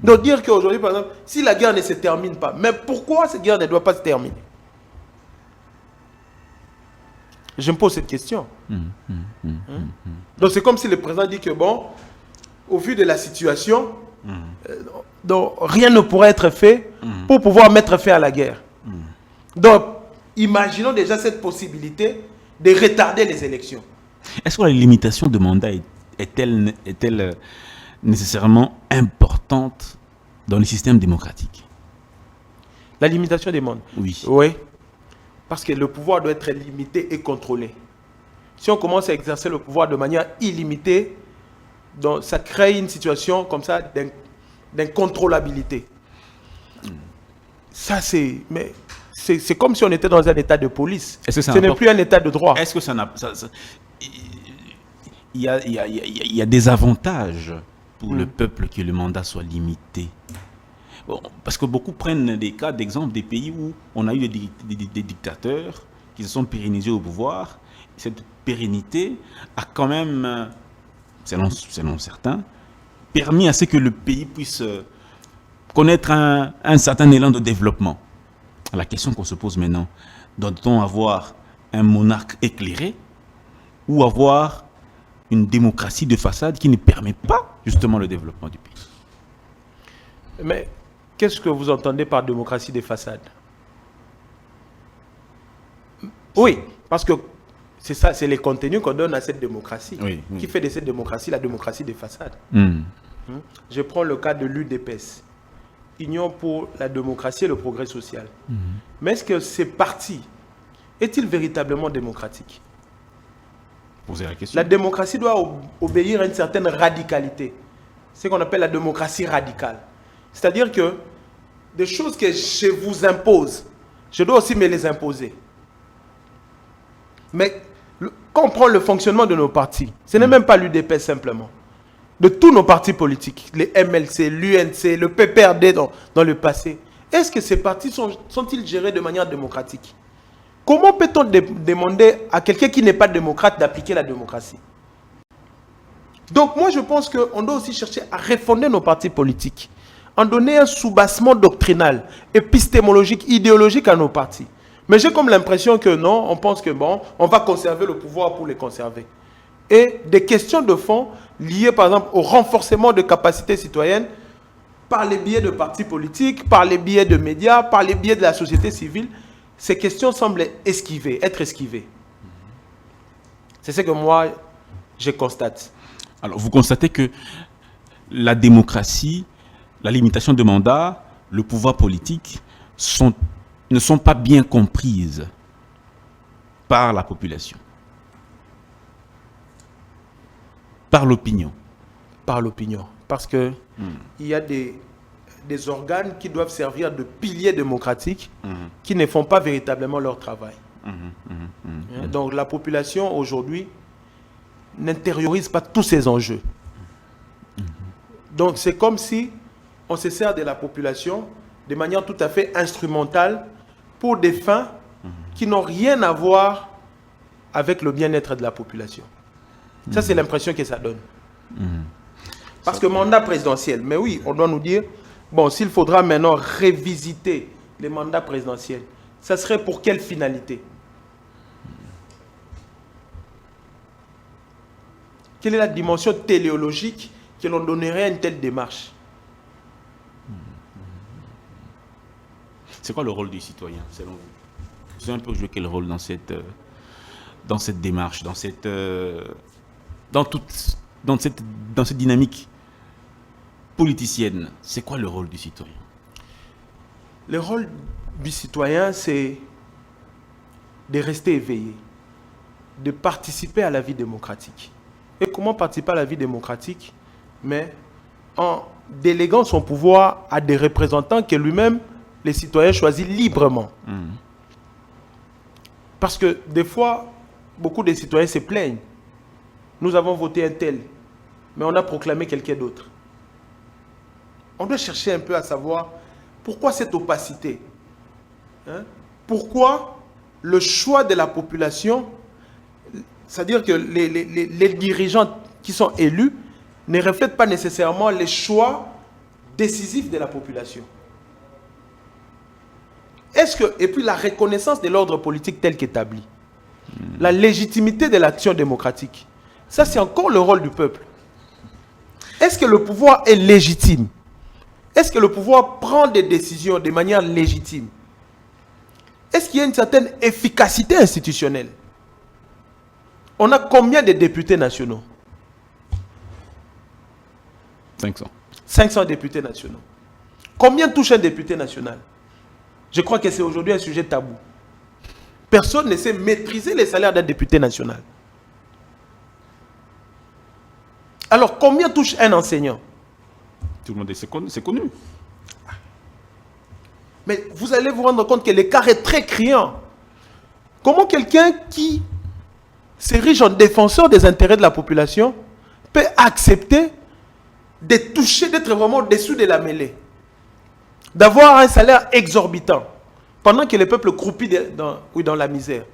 S2: Donc dire qu'aujourd'hui, par exemple, si la guerre ne se termine pas, mais pourquoi cette guerre ne doit pas se terminer? Je me pose cette question. Donc c'est comme si le président dit que bon, au vu de la situation, donc rien ne pourrait être fait pour pouvoir mettre fin à la guerre. Donc, imaginons déjà cette possibilité de retarder les élections.
S1: Est-ce que la limitation de mandat est-elle nécessairement importante dans le système démocratique?
S2: La limitation des mandats?
S1: Oui.
S2: Oui. Parce que le pouvoir doit être limité et contrôlé. Si on commence à exercer le pouvoir de manière illimitée, donc ça crée une situation comme ça d'incontrôlabilité. Ça, c'est comme si on était dans un état de police. Ce n'est plus un état de droit.
S1: Est-ce que ça n'a... Il y a des avantages pour le peuple que le mandat soit limité. Bon, parce que beaucoup prennent des cas d'exemple des pays où on a eu des dictateurs qui se sont pérennisés au pouvoir. Cette pérennité a quand même, selon certains, permis à ce que le pays puisse connaître un certain élan de développement. La question qu'on se pose maintenant, doit-on avoir un monarque éclairé ou avoir une démocratie de façade qui ne permet pas justement le développement du pays?
S2: Mais qu'est-ce que vous entendez par démocratie de façade? Oui, parce que c'est ça, c'est les contenus qu'on donne à cette démocratie qui fait de cette démocratie la démocratie de façade. Je prends le cas de l'UDPS, Union pour la démocratie et le progrès social. Mais est-ce que ce parti est-il véritablement démocratique?
S1: Posez la question.
S2: La démocratie doit obéir à une certaine radicalité. C'est ce qu'on appelle la démocratie radicale. C'est-à-dire que des choses que je vous impose, je dois aussi me les imposer. Mais quand on prend le fonctionnement de nos partis, ce n'est même pas l'UDP simplement. De tous nos partis politiques, les MLC, l'UNC, le PPRD dans le passé, est-ce que ces partis sont-ils gérés de manière démocratique? Comment peut-on demander à quelqu'un qui n'est pas démocrate d'appliquer la démocratie? Donc moi je pense qu'on doit aussi chercher à refonder nos partis politiques, en donner un soubassement doctrinal, épistémologique, idéologique à nos partis, Mais j'ai comme l'impression que non, on pense que bon, on va conserver le pouvoir pour les conserver. Et des questions de fond liées par exemple au renforcement de capacités citoyennes par les biais de partis politiques, par les biais de médias, par les biais de la société civile, ces questions semblent être esquivées. C'est ce que moi, je constate.
S1: Alors, vous constatez que la démocratie, la limitation de mandat, le pouvoir politique ne sont pas bien comprises par la population, par l'opinion.
S2: Par l'opinion. Parce que il y a des organes qui doivent servir de piliers démocratiques qui ne font pas véritablement leur travail. Donc la population aujourd'hui n'intériorise pas tous ces enjeux. Donc c'est comme si on se sert de la population de manière tout à fait instrumentale pour des fins qui n'ont rien à voir avec le bien-être de la population. Ça, c'est l'impression que ça donne. Parce que mandat présidentiel, mais oui, on doit nous dire, bon, s'il faudra maintenant révisiter les mandats présidentiels, ça serait pour quelle finalité? Quelle est la dimension téléologique que l'on donnerait à une telle démarche?
S1: C'est quoi le rôle du citoyen, selon vous? Vous avez un peu joué quel rôle dans cette démarche, dans cette dynamique politicienne? C'est quoi le rôle du citoyen?
S2: Le rôle du citoyen, c'est de rester éveillé, de participer à la vie démocratique. Et comment participer à la vie démocratique? Mais en déléguant son pouvoir à des représentants que lui-même, les citoyens choisissent librement. Parce que des fois, beaucoup de citoyens se plaignent. Nous avons voté un tel, mais on a proclamé quelqu'un d'autre. On doit chercher un peu à savoir pourquoi cette opacité. Pourquoi le choix de la population, c'est-à-dire que les dirigeants qui sont élus ne reflètent pas nécessairement les choix décisifs de la population. Et puis la reconnaissance de l'ordre politique tel qu'établi, la légitimité de l'action démocratique, ça c'est encore le rôle du peuple. Est-ce que le pouvoir est légitime? Est-ce que le pouvoir prend des décisions de manière légitime? Est-ce qu'il y a une certaine efficacité institutionnelle? On a combien de députés nationaux?
S1: 500.
S2: 500 députés nationaux. Combien touche un député national? Je crois que c'est aujourd'hui un sujet tabou. Personne ne sait maîtriser les salaires d'un député national. Alors, combien touche un enseignant?
S1: Tout le monde c'est connu.
S2: Mais vous allez vous rendre compte que l'écart est très criant. Comment quelqu'un qui s'érige en défenseur des intérêts de la population peut accepter de toucher, d'être vraiment au-dessous de la mêlée, d'avoir un salaire exorbitant, pendant que le peuple croupit dans la misère?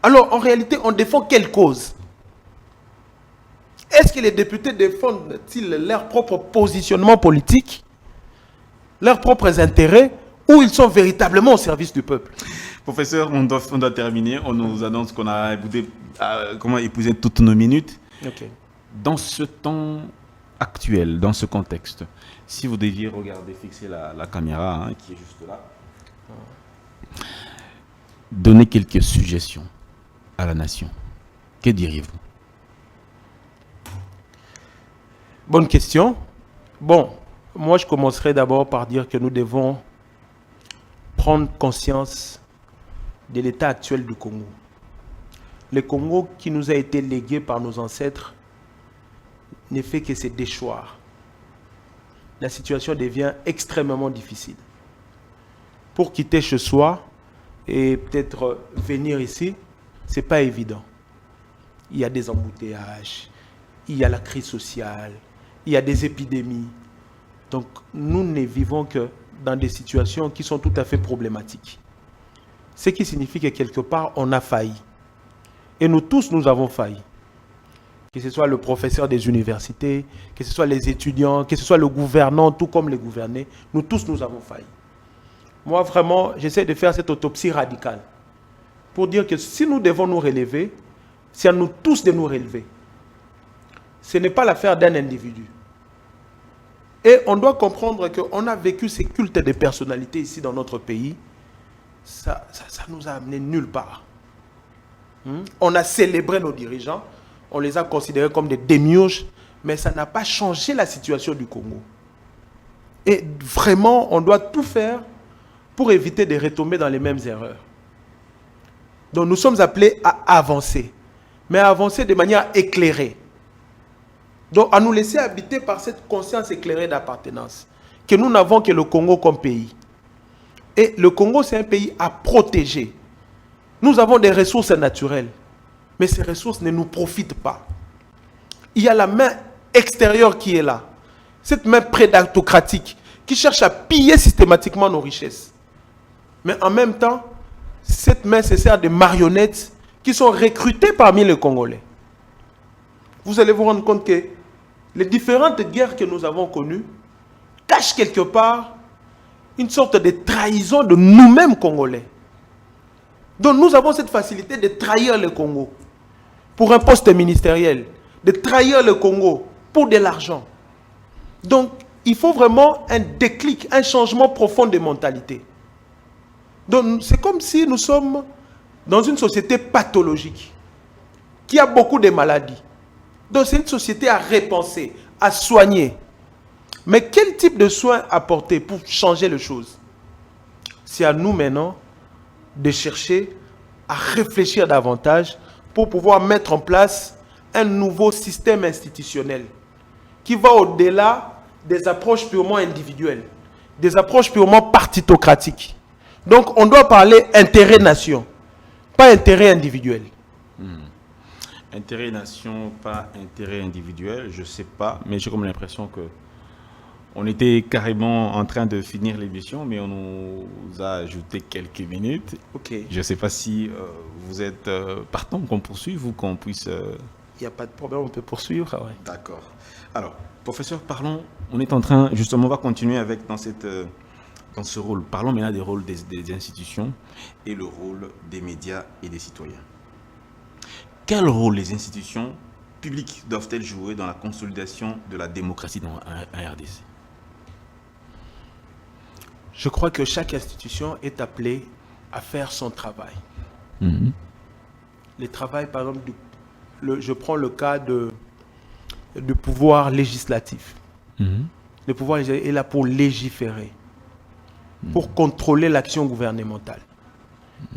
S2: Alors, en réalité, on défend quelle cause? Est-ce que les députés défendent-ils leur propre positionnement politique, leurs propres intérêts, ou ils sont véritablement au service du peuple?
S1: Professeur, on doit terminer. On nous annonce qu'on a comment épouser toutes nos minutes.
S2: Okay.
S1: Dans ce temps actuel, dans ce contexte, si vous deviez regarder, fixer la caméra qui est juste là, donner quelques suggestions à la nation, que diriez-vous?
S2: Bonne question. Bon, moi je commencerai d'abord par dire que nous devons prendre conscience de l'état actuel du Congo. Le Congo qui nous a été légué par nos ancêtres ne fait que se déchoir. La situation devient extrêmement difficile. Pour quitter chez soi et peut-être venir ici, ce n'est pas évident. Il y a des embouteillages, il y a la crise sociale, il y a des épidémies. Donc nous ne vivons que dans des situations qui sont tout à fait problématiques. Ce qui signifie que quelque part, on a failli. Et nous tous, nous avons failli. Que ce soit le professeur des universités, que ce soit les étudiants, que ce soit le gouvernant, tout comme les gouvernés, nous tous, nous avons failli. moi vraiment, j'essaie de faire cette autopsie radicale pour dire que si nous devons nous relever, c'est à nous tous de nous relever. Ce n'est pas l'affaire d'un individu. Et on doit comprendre qu'on a vécu ces cultes de personnalité ici dans notre pays. Ça nous a amené nulle part. On a célébré nos dirigeants, on les a considérés comme des démiurges, mais ça n'a pas changé la situation du Congo. Et vraiment, on doit tout faire pour éviter de retomber dans les mêmes erreurs. Donc nous sommes appelés à avancer, mais à avancer de manière éclairée. Donc à nous laisser habiter par cette conscience éclairée d'appartenance, que nous n'avons que le Congo comme pays. Et le Congo, c'est un pays à protéger. Nous avons des ressources naturelles, mais ces ressources ne nous profitent pas. Il y a la main extérieure qui est là, cette main prédatocratique qui cherche à piller systématiquement nos richesses. Mais en même temps, cette main se sert de marionnettes qui sont recrutées parmi les Congolais. Vous allez vous rendre compte que les différentes guerres que nous avons connues cachent quelque part une sorte de trahison de nous-mêmes Congolais. Donc nous avons cette facilité de trahir le Congo pour un poste ministériel, de trahir le Congo pour de l'argent. Donc il faut vraiment un déclic, un changement profond de mentalité. Donc c'est comme si nous sommes dans une société pathologique qui a beaucoup de maladies. Donc c'est une société à repenser, à soigner. Mais quel type de soins apporter pour changer les choses? C'est à nous maintenant de chercher à réfléchir davantage pour pouvoir mettre en place un nouveau système institutionnel qui va au-delà des approches purement individuelles, des approches purement partitocratiques. Donc on doit parler intérêt-nation, pas intérêt individuel.
S1: Intérêt-nation, pas intérêt individuel, je ne sais pas, mais j'ai comme l'impression que on était carrément en train de finir l'émission, mais on nous a ajouté quelques minutes.
S2: Ok.
S1: Je ne sais pas si vous êtes partant qu'on poursuive ou qu'on puisse...
S2: Il n'y a pas de problème, on peut poursuivre. Ouais.
S1: D'accord. Alors, professeur, parlons, on est en train, justement, on va continuer avec dans ce rôle. Parlons maintenant des rôles des institutions et le rôle des médias et des citoyens. Quel rôle les institutions publiques doivent-elles jouer dans la consolidation de la démocratie dans un RDC?
S2: Je crois que chaque institution est appelée à faire son travail. Le travail, par exemple, je prends le cas du pouvoir législatif. Le pouvoir législatif est là pour légiférer, pour contrôler l'action gouvernementale.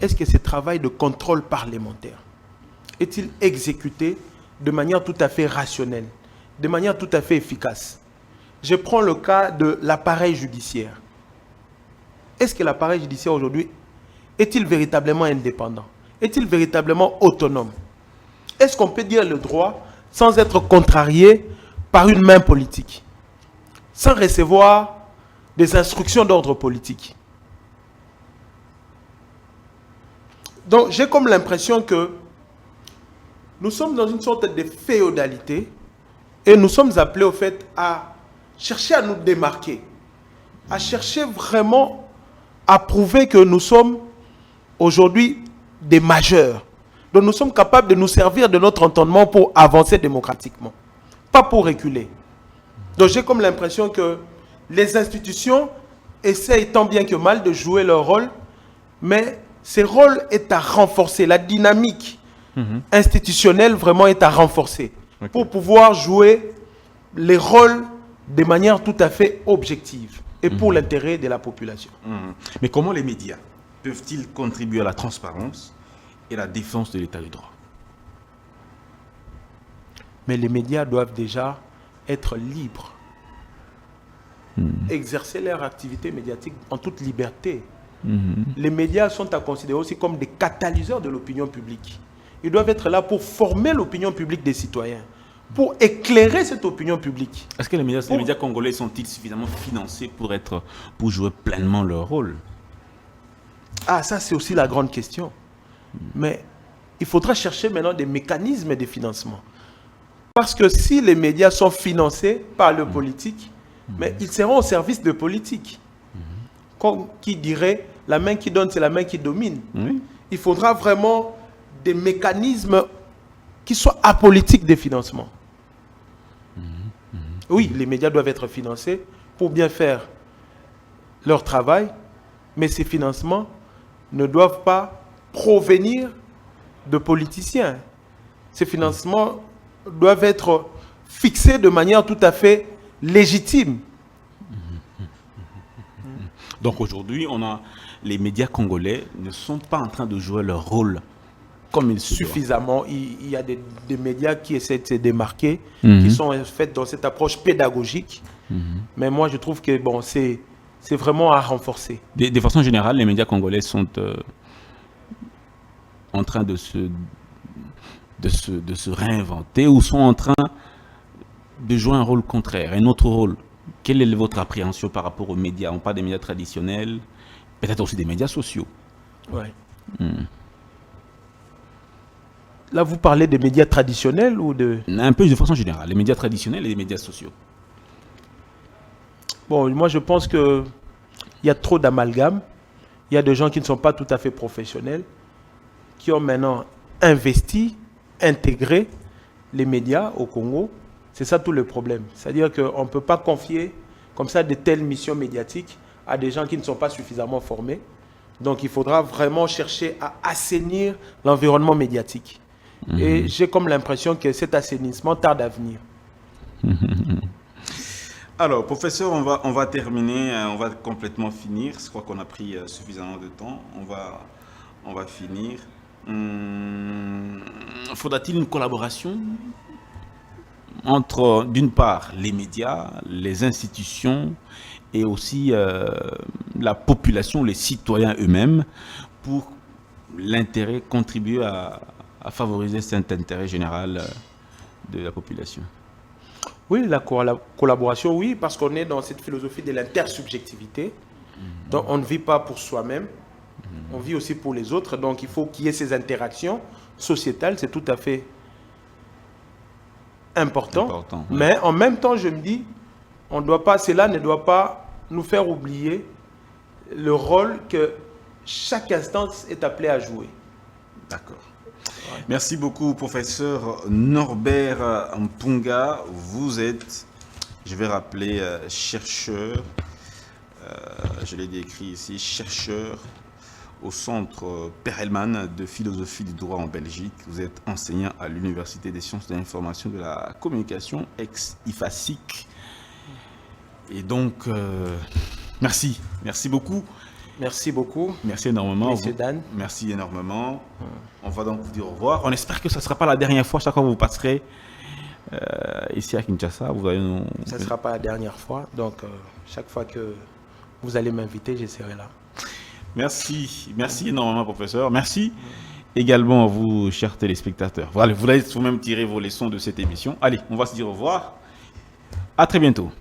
S2: Est-ce que ce travail de contrôle parlementaire est-il exécuté de manière tout à fait rationnelle, de manière tout à fait efficace? Je prends le cas de l'appareil judiciaire. Est-ce que l'appareil judiciaire aujourd'hui est-il véritablement indépendant? Est-il véritablement autonome? Est-ce qu'on peut dire le droit sans être contrarié par une main politique, sans recevoir des instructions d'ordre politique? Donc j'ai comme l'impression que nous sommes dans une sorte de féodalité et nous sommes appelés au fait à chercher à nous démarquer, à chercher vraiment à prouver que nous sommes aujourd'hui des majeurs. Donc nous sommes capables de nous servir de notre entendement pour avancer démocratiquement, pas pour reculer. Donc j'ai comme l'impression que les institutions essayent tant bien que mal de jouer leur rôle, mais ce rôle est à renforcer, la dynamique institutionnelle vraiment est à renforcer pour pouvoir jouer les rôles de manière tout à fait objective et pour l'intérêt de la population.
S1: Mais comment les médias peuvent-ils contribuer à la transparence et la défense de l'état de droit?
S2: Mais les médias doivent déjà être libres, exercer leur activité médiatique en toute liberté. Les médias sont à considérer aussi comme des catalyseurs de l'opinion publique. Ils doivent être là pour former l'opinion publique des citoyens, pour éclairer cette opinion publique.
S1: Est-ce que les médias congolais sont-ils suffisamment financés pour jouer pleinement leur rôle?
S2: Ah, ça c'est aussi la grande question. Mais il faudra chercher maintenant des mécanismes de financement. Parce que si les médias sont financés par le politique, mais ils seront au service de politique. qui dirait la main qui donne, c'est la main qui domine.
S1: Oui.
S2: Il faudra vraiment des mécanismes qui soient apolitiques des financements. Oui, les médias doivent être financés pour bien faire leur travail, mais ces financements ne doivent pas provenir de politiciens. Ces financements doivent être fixés de manière tout à fait légitime.
S1: Donc aujourd'hui, les médias congolais ne sont pas en train de jouer leur rôle comme il se doit.
S2: Suffisamment. Il y a des médias qui essaient de se démarquer, qui sont faits dans cette approche pédagogique. Mais moi, je trouve que bon, c'est vraiment à renforcer.
S1: De façon générale, les médias congolais sont en train de se réinventer ou sont en train de jouer un rôle contraire, un autre rôle. Quelle est votre appréhension par rapport aux médias? On parle des médias traditionnels, peut-être aussi des médias sociaux.
S2: Ouais. Là, vous parlez des médias traditionnels ou de...
S1: Un peu de façon générale, les médias traditionnels et les médias sociaux.
S2: Bon, moi, je pense qu'il y a trop d'amalgame. Il y a des gens qui ne sont pas tout à fait professionnels, qui ont maintenant investi, intégré les médias au Congo. C'est ça tout le problème. C'est-à-dire qu'on ne peut pas confier comme ça de telles missions médiatiques à des gens qui ne sont pas suffisamment formés. Donc, il faudra vraiment chercher à assainir l'environnement médiatique. Et j'ai comme l'impression que cet assainissement tarde à venir.
S1: Alors, professeur, on va terminer, on va complètement finir. Je crois qu'on a pris suffisamment de temps. On va finir. Faudra-t-il une collaboration entre, d'une part, les médias, les institutions et aussi la population, les citoyens eux-mêmes, pour l'intérêt, contribuer à favoriser cet intérêt général de la population?
S2: Oui, la collaboration, oui, parce qu'on est dans cette philosophie de l'intersubjectivité. Donc, on ne vit pas pour soi-même, on vit aussi pour les autres. Donc, il faut qu'il y ait ces interactions sociétales, c'est tout à fait important. Ouais. Mais en même temps, je me dis, cela ne doit pas nous faire oublier le rôle que chaque instance est appelée à jouer.
S1: D'accord. Ouais. Merci beaucoup, professeur Norbert Mpunga. Vous êtes, je vais rappeler, chercheur, je l'ai décrit ici, chercheur au Centre Perelman de philosophie du droit en Belgique. Vous êtes enseignant à l'Université des sciences de l'information et de la communication, ex-IFASIC. Et donc, merci beaucoup.
S2: Merci beaucoup.
S1: Merci énormément.
S2: Monsieur Dan.
S1: Merci énormément. On va donc vous dire au revoir. On espère que ce ne sera pas la dernière fois. Chaque fois que vous passerez ici à Kinshasa, vous allez nous...
S2: Ce ne sera pas la dernière fois. Donc, chaque fois que vous allez m'inviter, je serai là.
S1: Merci énormément, professeur. Merci également à vous, chers téléspectateurs. Voilà, vous allez vous-même tirer vos leçons de cette émission. Allez, on va se dire au revoir. À très bientôt.